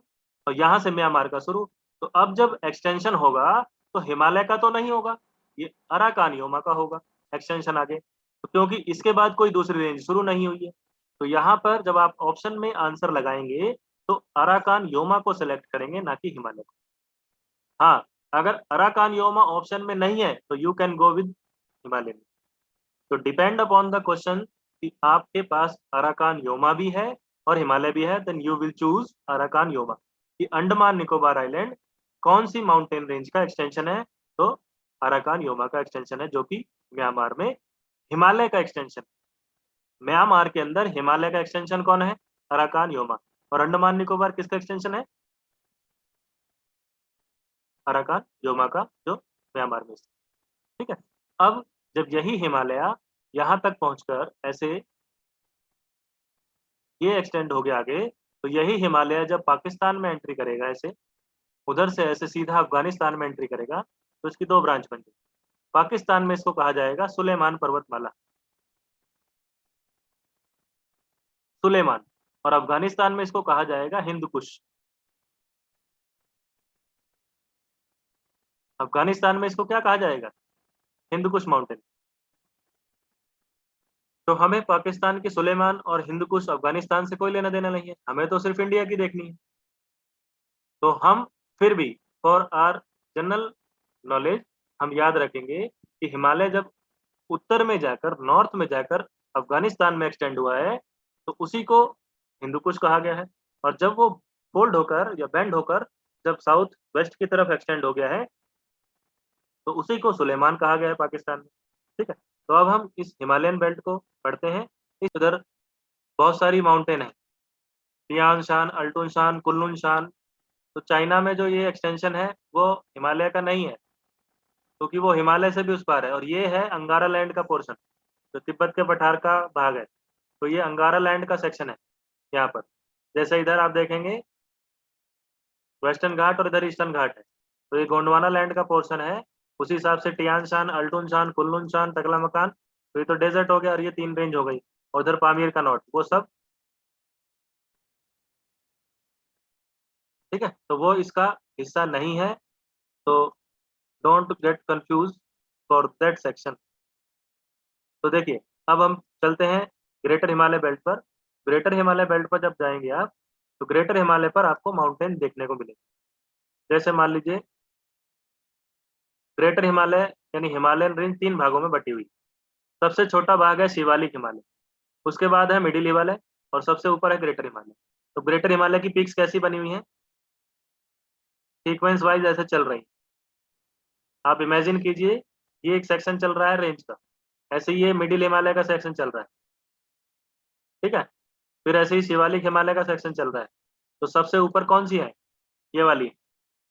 और यहाँ से म्यांमार का शुरू। तो अब जब एक्सटेंशन होगा, तो हिमालय का तो नहीं होगा, ये अराकान योमा का होगा एक्सटेंशन आगे। तो क्योंकि इसके बाद कोई दूसरी रेंज शुरू नहीं हुई है। तो यहाँ पर जब आप ऑप्शन में आंसर लगाएँगे, तो अराकान योमा को सेलेक्ट करेंगे, ना कि हिमालय को। हाँ, अगर अराकान योमा ऑप्शन में नहीं है, तो you can go with Himalayan. तो डिपेंड अपॉन द क्वेश्चन कि आपके पास अराकान योमा भी है और हिमालय भी है, then you will choose Arakan Yoma. कि अंडमान निकोबार आइलैंड कौन सी माउंटेन रेंज का एक्सटेंशन है? तो अराकान योमा का एक्सटेंशन है, जो कि म्यांमार में हिमालय का एक्सटेंशन। म्यांमार के अंदर हिमालय का एक्सटेंशन कौन है? Arakan Yoma. और अंडमान निकोबार किसका एक्सटेंशन है? अराकान योमा का, जो म्यांमार में स्थित है। ठीक है। अब जब यही हिमालय यहाँ तक पहुंचकर ऐसे ये एक्सटेंड हो गया आगे, तो यही हिमालय जब पाकिस्तान में एंट्री करेगा ऐसे, उधर से ऐसे सीधा अफ़गानिस्तान में एंट्री करेगा, तो इसकी 2 ब्रांच बन गई। पाकिस्तान में इसको कहा जाएगा सुलेमान पर्वतमाला, सुलेमान। और अफ़गानिस्तान में इसको कहा जाएगा हिंद कुश। अफ़गानिस्तान में इसको क्या कहा जाएगा? हिंद कुश माउंटेन। तो हमें पाकिस्तान की सुलेमान और हिंद कुश अफ़गानिस्तान से कोई लेना-देना नहीं है, हमें तो सिर्फ़ इंडिया की देखनी है। तो हम फिर भी फॉर आवर जनरल नॉलेज हम याद रखेंगे कि हिमालय जब उत्तर में जाकर, नॉर्थ में जाकर अफ़गानिस्तान में एक्सटेंड हुआ है, तो उसी को हिंदू कुश कहा गया है। और जब वो फ़ोल्ड होकर या बेंड होकर जब साउथ वेस्ट की तरफ एक्सटेंड हो गया है, तो उसी को सुलेमान कहा गया है पाकिस्तान में। ठीक है? तो अब हम इस हिमालयन बेल्ट को पढ़ते हैं। इस उधर बहुत सारी माउंटेन है, तियान शान, अल्टुन शान, कुनलुन शान। तो चाइना में जो ये एक्सटेंशन है, वो हिमालय का नहीं है, क्योंकि वो हिमालय से भी उस पार है। और ये है अंगारा लैंड का पोर्शन, जो तिब्बत के पठार का भाग है। तो ये अंगारा लैंड का सेक्शन है यहाँ पर। जैसे इधर आप देखेंगे वेस्टर्न घाट और इधर ईस्टर्न घाट है। तो ये गोंडवाना लैंड का पोर्शन है उसी हिसाब से टियान शान, अल्टून शान, कुल्लून शान, तकलामकान, तो ये तो डेजर्ट हो गया और ये 3 रेंज हो गई। और उधर पामीर का नॉट, वो सब ठीक है, तो वो इसका हिस्सा नहीं है, तो don't get confuse for that section. तो देखिए, अब हम चलते हैं ग्रेटर हिमालय बेल्ट पर। ग्रेटर हिमालय बेल्ट पर जब जाएंगे आप, तो ग्रेटर हिमालय पर आपको माउंटेन देखने को मिलेंगे। जैसे मान लीजिए ग्रेटर हिमालय यानी हिमालयन रेंज 3 भागों में बटी हुई। सबसे छोटा भाग है शिवालिक हिमालय, उसके बाद है मिडिल हिमालय और सबसे ऊपर है ग्रेटर हिमालय। तो ग्रेटर हिमालय की पीक्स कैसी बनी हुई है? सीक्वेंस वाइज ऐसे चल रही। आप इमेजिन कीजिए, ये एक सेक्शन चल रहा है रेंज का, ऐसे ही ये मिडिल हिमालय का सेक्शन चल रहा है, ठीक है। फिर ऐसे ही शिवालिक हिमालय का सेक्शन चल रहा है। तो सबसे ऊपर कौन सी है? ये वाली।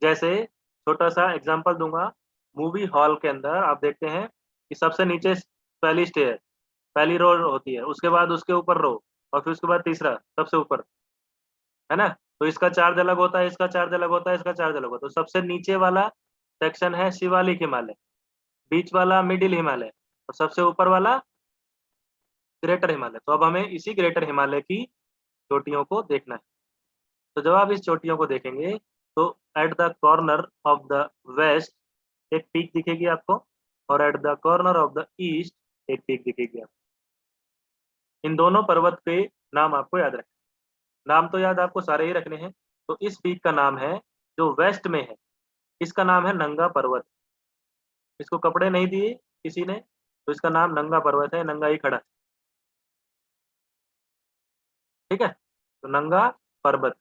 जैसे छोटा सा एग्जांपल दूंगा, मूवी हॉल के अंदर आप देखते हैं कि सबसे नीचे पहली स्टेयर, पहली रो होती है, उसके बाद उसके ऊपर रो, और फिर उसके बाद तीसरा सबसे ऊपर, है ना। तो इसका चार्ज अलग होता है, इसका चार्ज अलग होता है, इसका चार्ज अलग होता है। तो सबसे नीचे वाला सेक्शन है शिवालिक हिमालय, बीच वाला मिडिल हिमालय, और सबसे ऊपर वाला ग्रेटर हिमालय। तो अब हमें इसी ग्रेटर हिमालय की चोटियों को देखना है। तो जब आप इस चोटियों को देखेंगे, तो at the corner of the west एक पीक दिखेगी आपको, और at the corner of the east एक पीक दिखेगी आपको। इन दोनों पर्वत के नाम आपको याद रखना। नाम तो याद आपको सारे ही रखने हैं। तो इस पीक का नाम है, जो वेस्ट में है, इसका नाम है नंगा पर्वत। इसको कपड़े नहीं दिए किसी ने, तो इसका नाम नंगा पर्वत है, नंगा ही खड़ा है, ठीक है। तो नंगा पर्वत,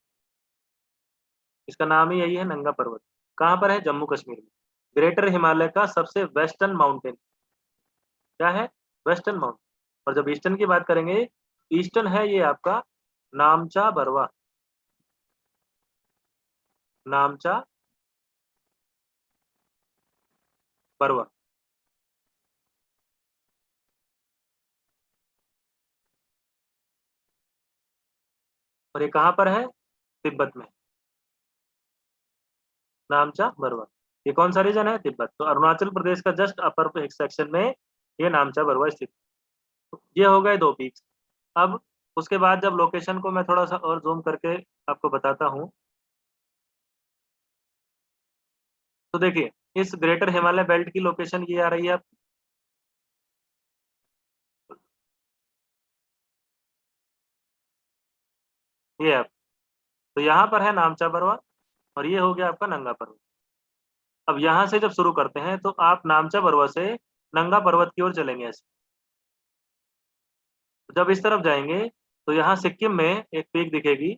इसका नाम ही यही है, नंगा पर्वत। कहाँ पर है? जम्मू कश्मीर में। ग्रेटर हिमालय का सबसे वेस्टर्न माउंटेन क्या है? Western mountain. और जब ईस्टर्न की बात करेंगे, ईस्टर्न है ये आपका नामचा बरवा। नामचा बरवा। और ये कहाँ पर है? तिब्बत में। नामचा बरवा, ये कौन सा रीजन है? तिब्बत। तो अरुणाचल प्रदेश का जस्ट अपर एक सेक्शन में ये नामचा बरवा स्थित। तो ये हो गए 2 पीक्स। अब उसके बाद जब लोकेशन को मैं थोड़ा सा और जूम करके आपको बताता हूँ, तो देखिए इस ग्रेटर हिमालय बेल्ट की लोकेशन ये आ रही है। ये आप, तो यहाँ पर है नामचा बरवा, और ये हो गया आपका नंगा पर्वत। अब यहाँ से जब शुरू करते हैं, तो आप नामचा बरवा से नंगा पर्वत की ओर चलेंगे ऐसे। जब इस तरफ जाएंगे, तो यहाँ सिक्किम में एक पीक दिखेगी,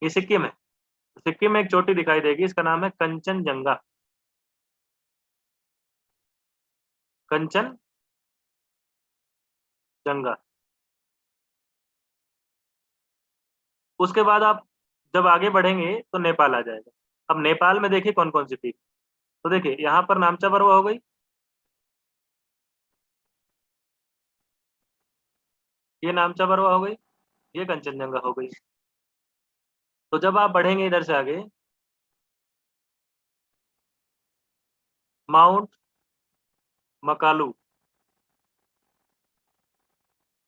ये सिक्किम है। सिक्किम में एक चोटी दिखाई देगी, इसका नाम है कंचनजंगा। कंचनजंगा। उसके बाद आप जब आगे बढ़ेंगे, तो नेपाल आ जाएगा। अब नेपाल में देखिए कौन कौन सी पीक। तो देखिए यहाँ पर नामचा बरवा हो गई, ये नामचा बरवा हो गई, ये कंचनजंगा हो गई। तो जब आप बढ़ेंगे इधर से आगे, माउंट मकालू,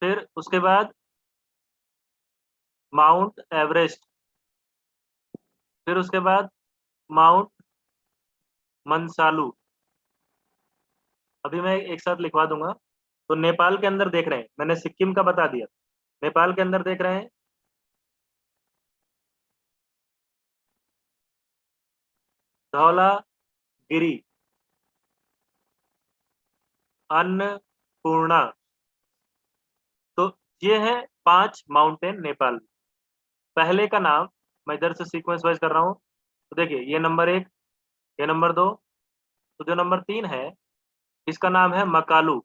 फिर उसके बाद माउंट एवरेस्ट, फिर उसके बाद माउंट मनसालू। अभी मैं एक साथ लिखवा दूंगा। तो नेपाल के अंदर देख रहे हैं, मैंने सिक्किम का बता दिया। नेपाल के अंदर देख रहे हैं धौलागिरी, अन्नपूर्णा। तो ये है 5 माउंटेन नेपाल में। पहले का नाम मैं इधर से सीक्वेंस वाइज कर रहा हूँ। तो देखिए ये नंबर 1, ये नंबर 2, तो जो नंबर 3 है इसका नाम है मकालू,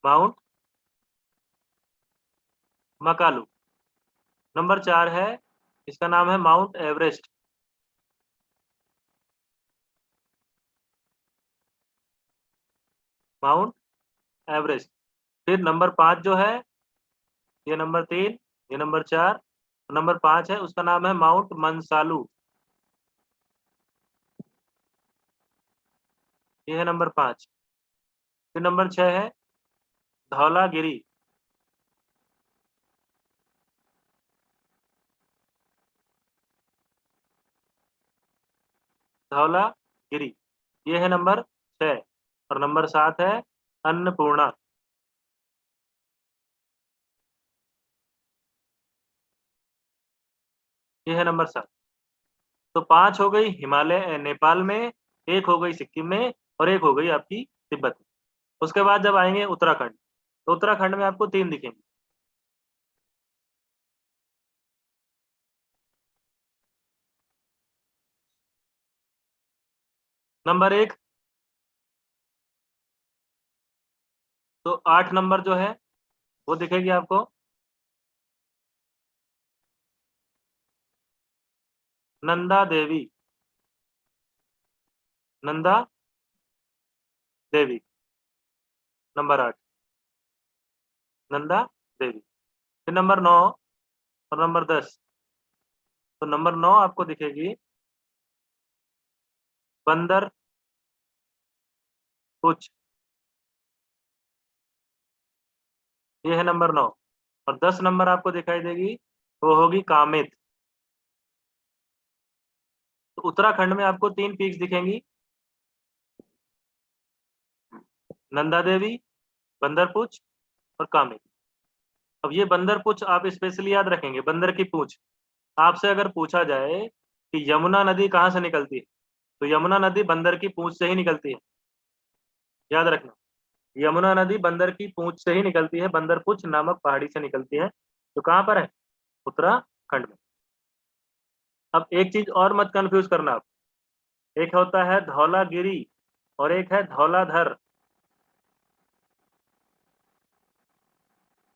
माउंट मकालू। नंबर 4 है, इसका नाम है माउंट एवरेस्ट, माउंट एवरेस्ट। फिर नंबर 5 जो है, ये नंबर 3, ये नंबर 4, नंबर 5 है, उसका नाम है माउंट मनसालू। ये है नंबर 5। फिर नंबर 6 है धौलागिरी। धौलागिरी, ये है नंबर 6। और नंबर 7 है अन्नपूर्णा। ये है नंबर 7। तो 5 हो गई हिमालय नेपाल में, एक हो गई सिक्किम में, और एक हो गई आपकी तिब्बत में। उसके बाद जब आएंगे उत्तराखंड, तो उत्तराखंड में आपको 3 दिखेंगे। नंबर 1, तो 8 नंबर जो है वो दिखेगी आपको नंदा देवी। नंदा देवी, नंबर 8 नंदा देवी। फिर नंबर 9 और नंबर 10, तो नंबर 9 आपको दिखेगी बंदर कुछ, ये है नंबर 9। और 10 नंबर आपको दिखाई देगी, वो होगी कामेत। तो उत्तराखंड में आपको 3 पीक्स दिखेंगी, नंदा देवी, बंदरपुछ और कामेत। अब ये बंदरपुछ आप स्पेशली याद रखेंगे, बंदर की पूंछ। आपसे अगर पूछा जाए कि यमुना नदी कहाँ से निकलती है, तो यमुना नदी बंदर की पूंछ से ही निकलती है, याद रखना। यमुना नदी बंदर की पूंछ से ही निकलती है, बंदरपुछ नामक पहाड़ी से निकलती है। तो कहाँ पर है? उत्तराखंड में। अब एक चीज और मत कंफ्यूज करना आप, एक होता है धौलागिरी और एक है धौलाधर।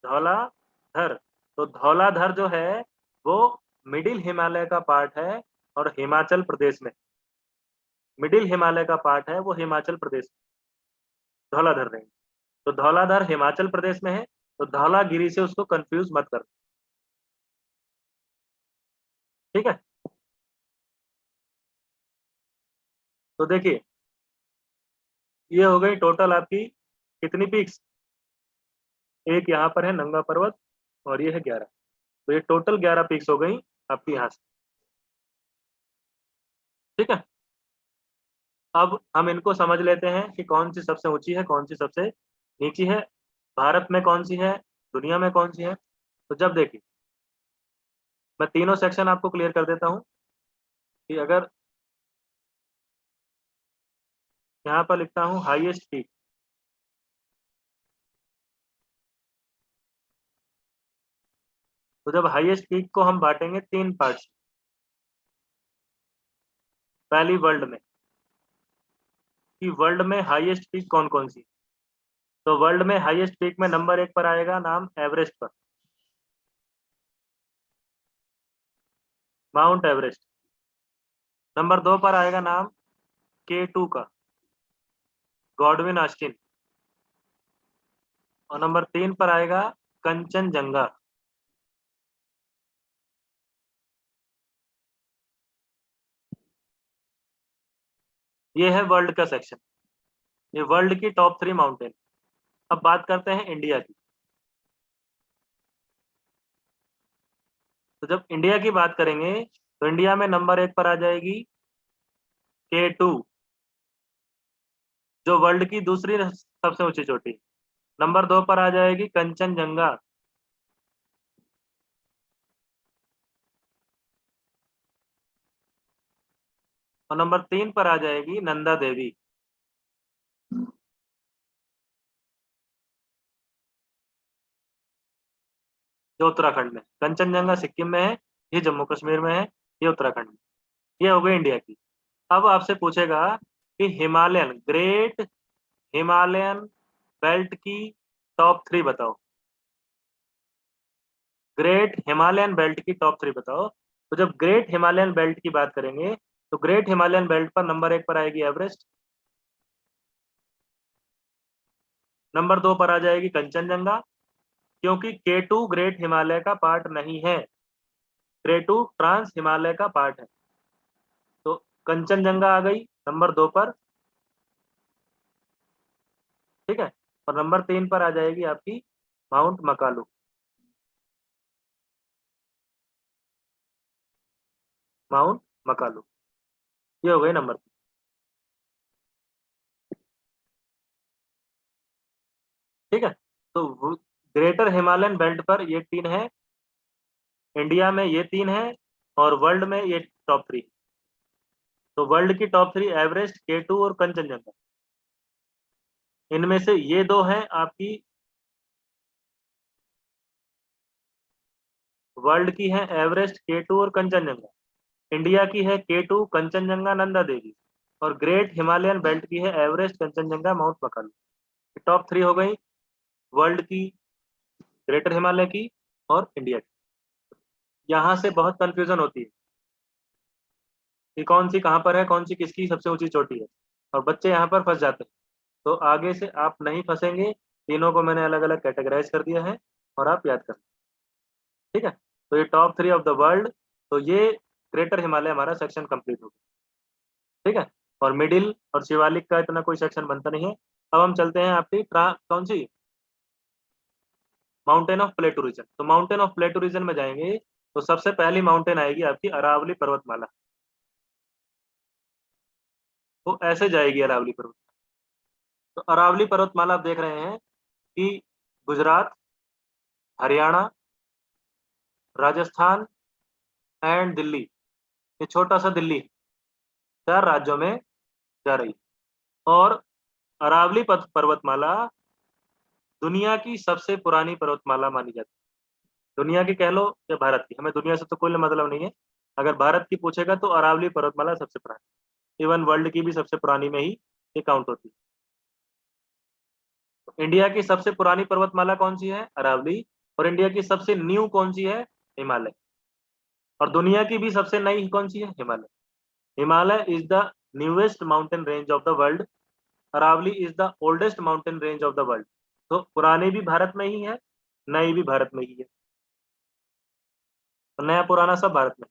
धौलाधर, तो धौलाधर जो है वो मिडिल हिमालय का पार्ट है, और हिमाचल प्रदेश में, मिडिल हिमालय का पार्ट है वो हिमाचल प्रदेश में, धौलाधर रेंज। तो धौलाधर हिमाचल प्रदेश में है, तो धौलागिरी से उसको कंफ्यूज मत कर। ठीक है, तो देखिए ये हो गई टोटल आपकी कितनी पीक्स। एक यहाँ पर है नंगा पर्वत, और ये है 11। तो ये टोटल 11 पीक्स हो गई आपकी यहाँ से। ठीक है, अब हम इनको समझ लेते हैं कि कौन सी सबसे ऊंची है, कौन सी सबसे नीची है, भारत में कौन सी है, दुनिया में कौन सी है। तो जब देखिए मैं तीनों सेक्शन आपको क्लियर कर देता हूँ कि अगर यहाँ पर लिखता हूँ हाईएस्ट पीक, तो जब हाईएस्ट पीक को हम बांटेंगे 3 पार्ट्स। पहली वर्ल्ड में, कि वर्ल्ड में हाईएस्ट पीक कौन कौन सी। तो वर्ल्ड में हाईएस्ट पीक में नंबर 1 पर आएगा नाम एवरेस्ट पर, माउंट एवरेस्ट। नंबर 2 पर आएगा नाम K2 का, गॉडविन ऑस्टिन। और नंबर 3 पर आएगा कंचनजंगा। ये है वर्ल्ड का सेक्शन, ये वर्ल्ड की टॉप 3 माउंटेन। अब बात करते हैं इंडिया की। तो जब इंडिया की बात करेंगे, तो इंडिया में नंबर 1 पर आ जाएगी K2, जो वर्ल्ड की दूसरी सबसे ऊंची चोटी। नंबर 2 पर आ जाएगी कंचनजंगा। और नंबर 3 पर आ जाएगी नंदा देवी। जो उत्तराखंड में, कंचनजंगा सिक्किम में है, ये जम्मू कश्मीर में है, ये उत्तराखंड में। ये हो गई इंडिया की। अब आपसे पूछेगा कि हिमालयन, ग्रेट हिमालयन बेल्ट की टॉप 3 बताओ। ग्रेट हिमालयन बेल्ट की टॉप 3 बताओ। तो जब ग्रेट हिमालयन बेल्ट की बात करेंगे, तो ग्रेट हिमालयन बेल्ट पर नंबर 1 पर आएगी एवरेस्ट। नंबर 2 पर आ जाएगी कंचनजंगा, क्योंकि K2 ग्रेट हिमालय का पार्ट नहीं है, K2 ट्रांस हिमालय का पार्ट है। तो कंचनजंगा आ गई नंबर 2 पर। ठीक है। और नंबर 3 पर आ जाएगी आपकी माउंट मकालू। माउंट मकालू, ये हो गई नंबर 3। ठीक है। तो ग्रेटर हिमालयन बेल्ट पर ये 3 है, इंडिया में ये 3 है, और वर्ल्ड में ये टॉप 3। तो वर्ल्ड की टॉप 3 एवरेस्ट, K2 और कंचनजंगा। इनमें से ये 2 हैं आपकी वर्ल्ड की है, एवरेस्ट, K2 और कंचनजंगा। इंडिया की है K2, कंचनजंगा, नंदा देवी। और ग्रेट हिमालयन बेल्ट की है Everest, Kanchenjunga, mount Makalu. Top 3 हो गई वर्ल्ड की, ग्रेटर हिमालय की और इंडिया की। यहाँ से बहुत कंफ्यूजन होती है कि कौन सी कहाँ पर है, कौन सी किसकी सबसे ऊंची चोटी है, और बच्चे यहाँ पर फंस जाते हैं। तो आगे से आप नहीं फंसेंगे, तीनों को मैंने अलग अलग कैटेगराइज कर दिया है और आप याद कर। ठीक है। तो ये टॉप 3 ऑफ द वर्ल्ड, तो ये ग्रेटर हिमालय हमारा सेक्शन कंप्लीट हो गया। ठीक है। और मिडिल और शिवालिक का इतना कोई सेक्शन बनता नहीं है। अब हम चलते हैं आपकी कौन सी, माउंटेन ऑफ प्लेटू रीजन। तो माउंटेन ऑफ प्लेटू रीजन में जाएंगे तो सबसे पहली माउंटेन आएगी आपकी अरावली पर्वतमाला। तो ऐसे जाएगी अरावली पर्वत। तो अरावली पर्वतमाला आप देख रहे हैं कि गुजरात, हरियाणा, राजस्थान एंड दिल्ली, ये छोटा सा दिल्ली, 4 राज्यों में जा रही। और अरावली पर्वतमाला दुनिया की सबसे पुरानी पर्वतमाला मानी जाती है। दुनिया की कह लो या भारत की, हमें दुनिया से तो कोई मतलब नहीं है। अगर भारत की पूछेगा तो अरावली पर्वतमाला सबसे पुरानी, इवन वर्ल्ड की भी सबसे पुरानी में ही ये काउंट होती है। तो इंडिया की सबसे पुरानी पर्वतमाला कौन सी है, अरावली। और इंडिया की सबसे न्यू कौन सी है, हिमालय। और दुनिया की भी सबसे नई कौन सी है, Himalaya. Himalaya is the newest mountain range of the world. Aravalli is the oldest mountain range of the world. तो पुरानी भी भारत में ही है, नई भी भारत में ही है, तो नया पुराना सब भारत में।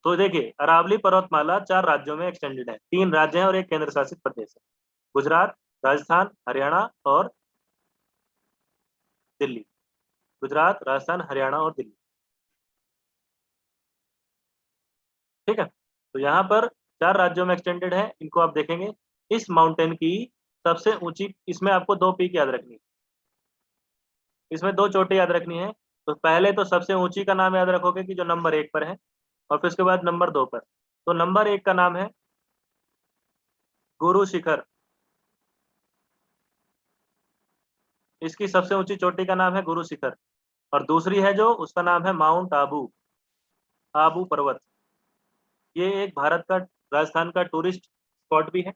तो देखिए अरावली पर्वतमाला 4 राज्यों में एक्सटेंडेड है, 3 राज्य हैं और एक केंद्र शासित प्रदेश है, गुजरात, राजस्थान, हरियाणा और दिल्ली। गुजरात, राजस्थान, हरियाणा और दिल्ली। ठीक है। तो यहाँ पर 4 राज्यों में एक्सटेंडेड है, इनको आप देखेंगे। इस माउंटेन की सबसे ऊंची, इसमें आपको 2 पीक याद रखनी है, इसमें 2 चोटी याद रखनी है। तो पहले तो सबसे ऊंची का नाम याद रखोगे कि जो नंबर 1 पर है, और फिर उसके बाद नंबर 2 पर। तो नंबर 1 का नाम है गुरु शिखर, इसकी सबसे ऊंची चोटी का नाम है गुरु शिखर। और दूसरी है जो, उसका नाम है माउंट आबू, आबू पर्वत। ये एक भारत का, राजस्थान का टूरिस्ट स्पॉट भी है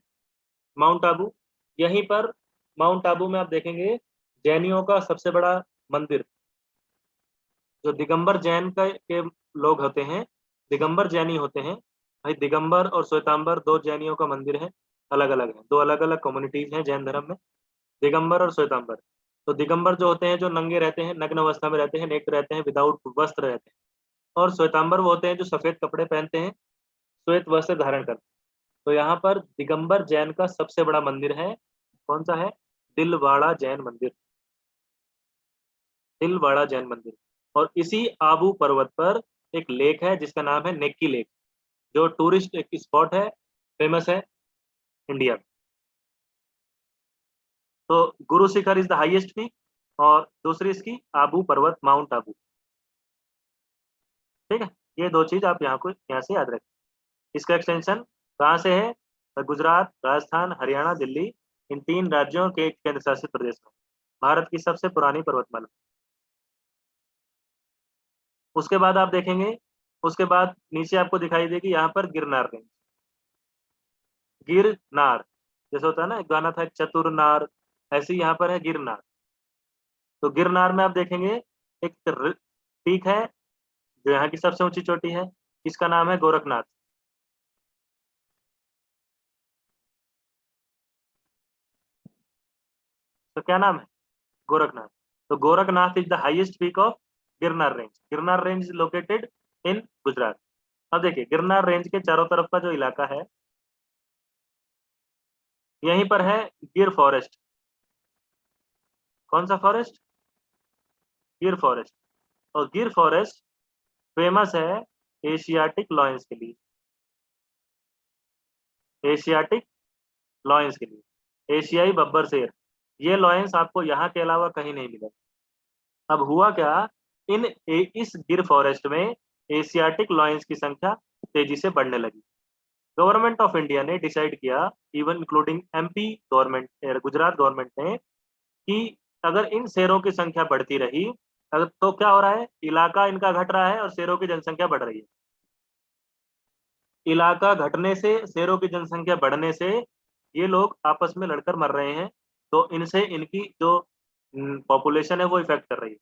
माउंट आबू। यहीं पर माउंट आबू में आप देखेंगे जैनियों का सबसे बड़ा मंदिर, जो दिगंबर जैन के लोग होते हैं, दिगंबर जैनी होते हैं। भाई दिगंबर और श्वेतांबर 2 जैनियों का मंदिर है, अलग अलग है, 2 अलग अलग कम्युनिटीज हैं जैन धर्म में, दिगंबर और श्वेतांबर। तो दिगंबर जो होते हैं जो नंगे रहते हैं, नग्न अवस्था में रहते हैं, नेक्ड रहते हैं, विदाउट वस्त्र रहते हैं। और श्वेतांबर वो होते हैं जो सफेद कपड़े पहनते हैं, श्वेत वस्त्र धारण करते हैं। तो यहाँ पर दिगंबर जैन का सबसे बड़ा मंदिर है, कौन सा है, दिलवाड़ा जैन मंदिर, दिलवाड़ा जैन मंदिर। और इसी आबू पर्वत पर एक लेक है जिसका नाम है नेक्की लेक, जो टूरिस्ट एक स्पॉट है, फेमस है इंडिया में। तो Guru Shikhar is the highest peak, और दूसरी इसकी आबू पर्वत, माउंट आबू। ठीक है। ये 2 चीज आप यहाँ से याद रखें। इसका एक्सटेंशन कहाँ से है, तो गुजरात, राजस्थान, हरियाणा, दिल्ली, इन 3 राज्यों के केंद्र शासित प्रदेश में, भारत की सबसे पुरानी पर्वतमाला। उसके बाद आप देखेंगे, उसके बाद नीचे आपको दिखाई देगी यहाँ पर गिरनार रेंज, गिरनार, जैसे होता है ना, एक गाना था एक चतुर नार, ऐसे ही यहाँ पर है गिरनार। तो गिरनार में आप देखेंगे एक पीक है जो यहाँ की सबसे ऊंची चोटी है, इसका नाम है गोरखनाथ। तो क्या नाम है, गोरखनाथ। तो Gorakhnath is the highest peak of Girnar range. Girnar range is located in Gujarat. अब देखिए गिरनार रेंज के चारों तरफ का जो इलाका है, यहीं पर है गिर फॉरेस्ट। कौन सा फॉरेस्ट? गिर फॉरेस्ट। और गिर फॉरेस्ट फेमस है एशियाटिक लॉयंस के लिए, एशियाटिक लॉयंस के लिए, एशियाई बब्बर शेर। ये लॉयंस आपको यहाँ के अलावा कहीं नहीं मिलेगा। अब हुआ क्या, इस गिर फॉरेस्ट में एशियाटिक लॉयंस की संख्या तेजी से बढ़ने लगी। गवर्नमेंट ऑफ इंडिया ने डिसाइड किया, even including MP government, Gujarat government ने, कि अगर इन शेरों की संख्या बढ़ती रही, अगर तो क्या हो रहा है, इलाका इनका घट रहा है और शेरों की जनसंख्या बढ़ रही है। इलाका घटने से, शेरों की जनसंख्या बढ़ने से ये लोग आपस में लड़कर मर रहे हैं, तो इनसे इनकी जो पॉपुलेशन है वो इफेक्ट कर रही है।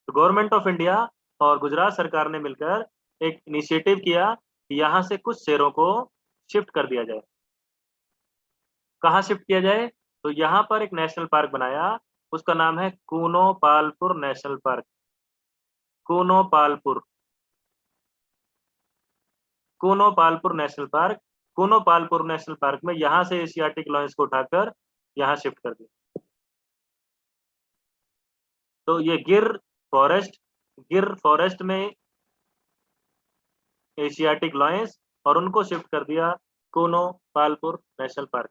तो गवर्नमेंट ऑफ इंडिया और गुजरात सरकार ने मिलकर एक इनिशिएटिव किया कि यहाँ से कुछ शेरों को शिफ्ट कर दिया जाए। कहाँ शिफ्ट किया जाए? तो यहाँ पर एक नेशनल पार्क बनाया, उसका नाम है Kuno Palpur national park. Kuno Palpur, Kuno Palpur national park. Kuno Palpur national park में यहाँ से एशियाटिक लॉयंस को उठाकर यहाँ शिफ्ट कर दिया। तो ये गिर फॉरेस्ट में एशियाटिक लॉयंस, और उनको शिफ्ट कर दिया कूनो पालपुर नेशनल पार्क।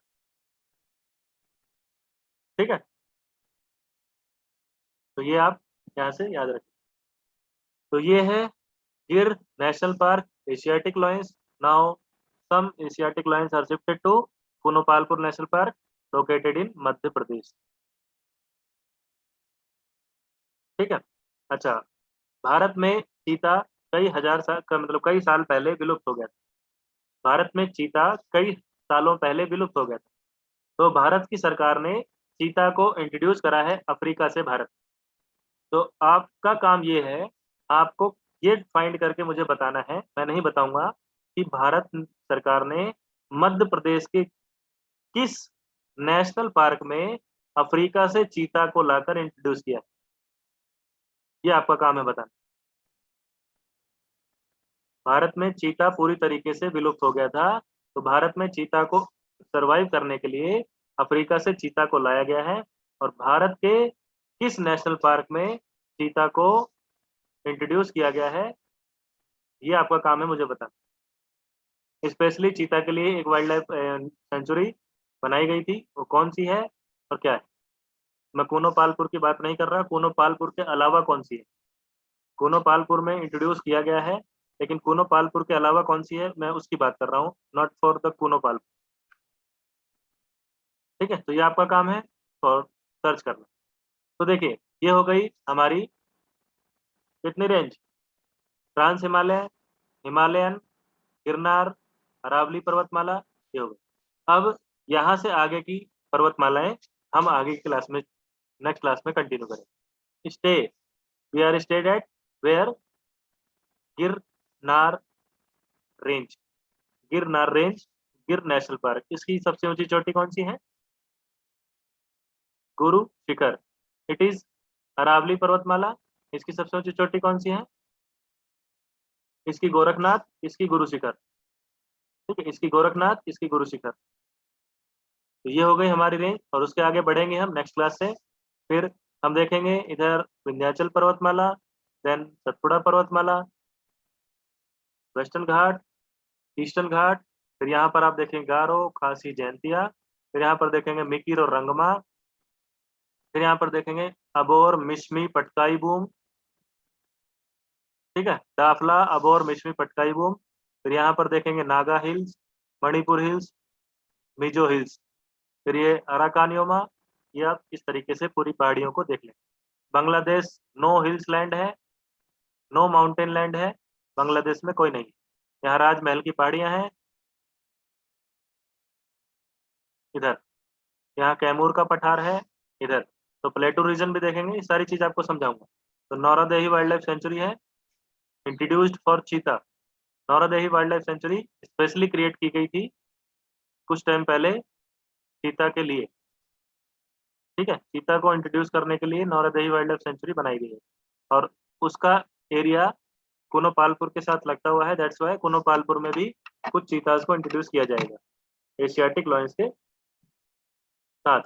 ठीक है, तो ये आप यहाँ से याद रखें। तो ये है Gir national park, Asiatic lions. Now some Asiatic lions are shifted to Kuno Palpur national park located in Madhya Pradesh. ठीक है। अच्छा, भारत में चीता कई हजार साल का मतलब कई साल पहले विलुप्त हो गया था। भारत में चीता कई सालों पहले विलुप्त हो गया था। तो भारत की सरकार ने चीता को इंट्रोड्यूस करा है अफ्रीका से भारत। तो आपका काम ये है, आपको ये फाइंड करके मुझे बताना है, मैं नहीं बताऊंगा, कि भारत सरकार ने मध्य प्रदेश के किस नेशनल पार्क में अफ्रीका से चीता को लाकर इंट्रोड्यूस किया। ये आपका काम है बताना। भारत में चीता पूरी तरीके से विलुप्त हो गया था, तो भारत में चीता को सरवाइव करने के लिए अफ्रीका से चीता को लाया गया है। और भारत के किस नेशनल पार्क में चीता को इंट्रोड्यूस किया गया है, ये आपका काम है मुझे बताना। स्पेशली चीता के लिए एक वाइल्ड लाइफ सेंचुरी बनाई गई थी, वो कौन सी है और क्या है? मैं कूनो पालपुर की बात नहीं कर रहा, कूनो पालपुर के अलावा कौन सी है? कूनो पालपुर में इंट्रोड्यूस किया गया है, लेकिन कूनो पालपुर के अलावा कौन सी है, मैं उसकी बात कर रहा हूँ, not for the Kuno Palpur. ठीक है, तो ये आपका काम है और सर्च करना। तो देखिए, ये हो गई हमारी कितनी रेंज? ट्रांस हिमालय, हिमालयन, गिरनार, अरावली पर्वतमाला, ये हो गई। अब यहाँ से आगे की पर्वतमालाएं हम आगे की क्लास में, नेक्स्ट क्लास में कंटिन्यू करेंगे। Stay, we are stayed at where? Girnar range, Girnar range, Gir national park. इसकी सबसे ऊंची चोटी कौन सी है? गुरु शिखर। इट इज अरावली पर्वतमाला। इसकी सबसे ऊंची चोटी कौन सी है? इसकी गोरखनाथ, इसकी गुरु शिखर। ठीक है, इसकी गोरखनाथ, इसकी गुरु शिखर। तो ये हो गई हमारी रेंज, और उसके आगे बढ़ेंगे हम नेक्स्ट क्लास से। फिर हम देखेंगे इधर विंध्याचल पर्वतमाला, देन सतपुड़ा पर्वतमाला, वेस्टर्न घाट, ईस्टर्न घाट। फिर यहाँ पर आप देखेंगे गारो, खासी, जयंतिया। फिर यहाँ पर देखेंगे मिकिर और रंगमा। फिर यहाँ पर देखेंगे अबोर, मिश्मी, पटकाई बूम। ठीक है, दाफला, अबोर, मिश्मी, पटकाई बूम। फिर यहाँ पर देखेंगे Naga hills, Manipur hills, Mizo hills. फिर ये अराकानियोमा। ये आप इस तरीके से पूरी पहाड़ियों को देख लें। बांग्लादेश नो हिल्स लैंड है, नो माउंटेन लैंड है, बांग्लादेश में कोई नहीं। यहाँ राजमहल की पहाड़ियां हैं इधर, यहाँ कैमूर का पठार है इधर। तो प्लेटू रीजन भी देखेंगे, ये सारी चीज आपको समझाऊंगा। तो नौरादेही वाइल्ड लाइफ सेंचुरी है, इंट्रोड्यूस्ड फॉर चीता। Nauradehi wild life sanctuary specially create की गई थी कुछ टाइम पहले चीता के लिए। ठीक है, चीता को इंट्रोड्यूस करने के लिए नौरादेही वाइल्ड लाइफ सेंचुरी बनाई गई है, और उसका एरिया कूनो पालपुर के साथ लगता हुआ है। दैट्स वाई कूनो पालपुर में भी कुछ चीताज को इंट्रोड्यूस किया जाएगा एशियाटिक लॉयंस के साथ।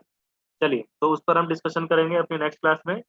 चलिए, तो उस पर हम डिस्कशन करेंगे अपनी नेक्स्ट क्लास में।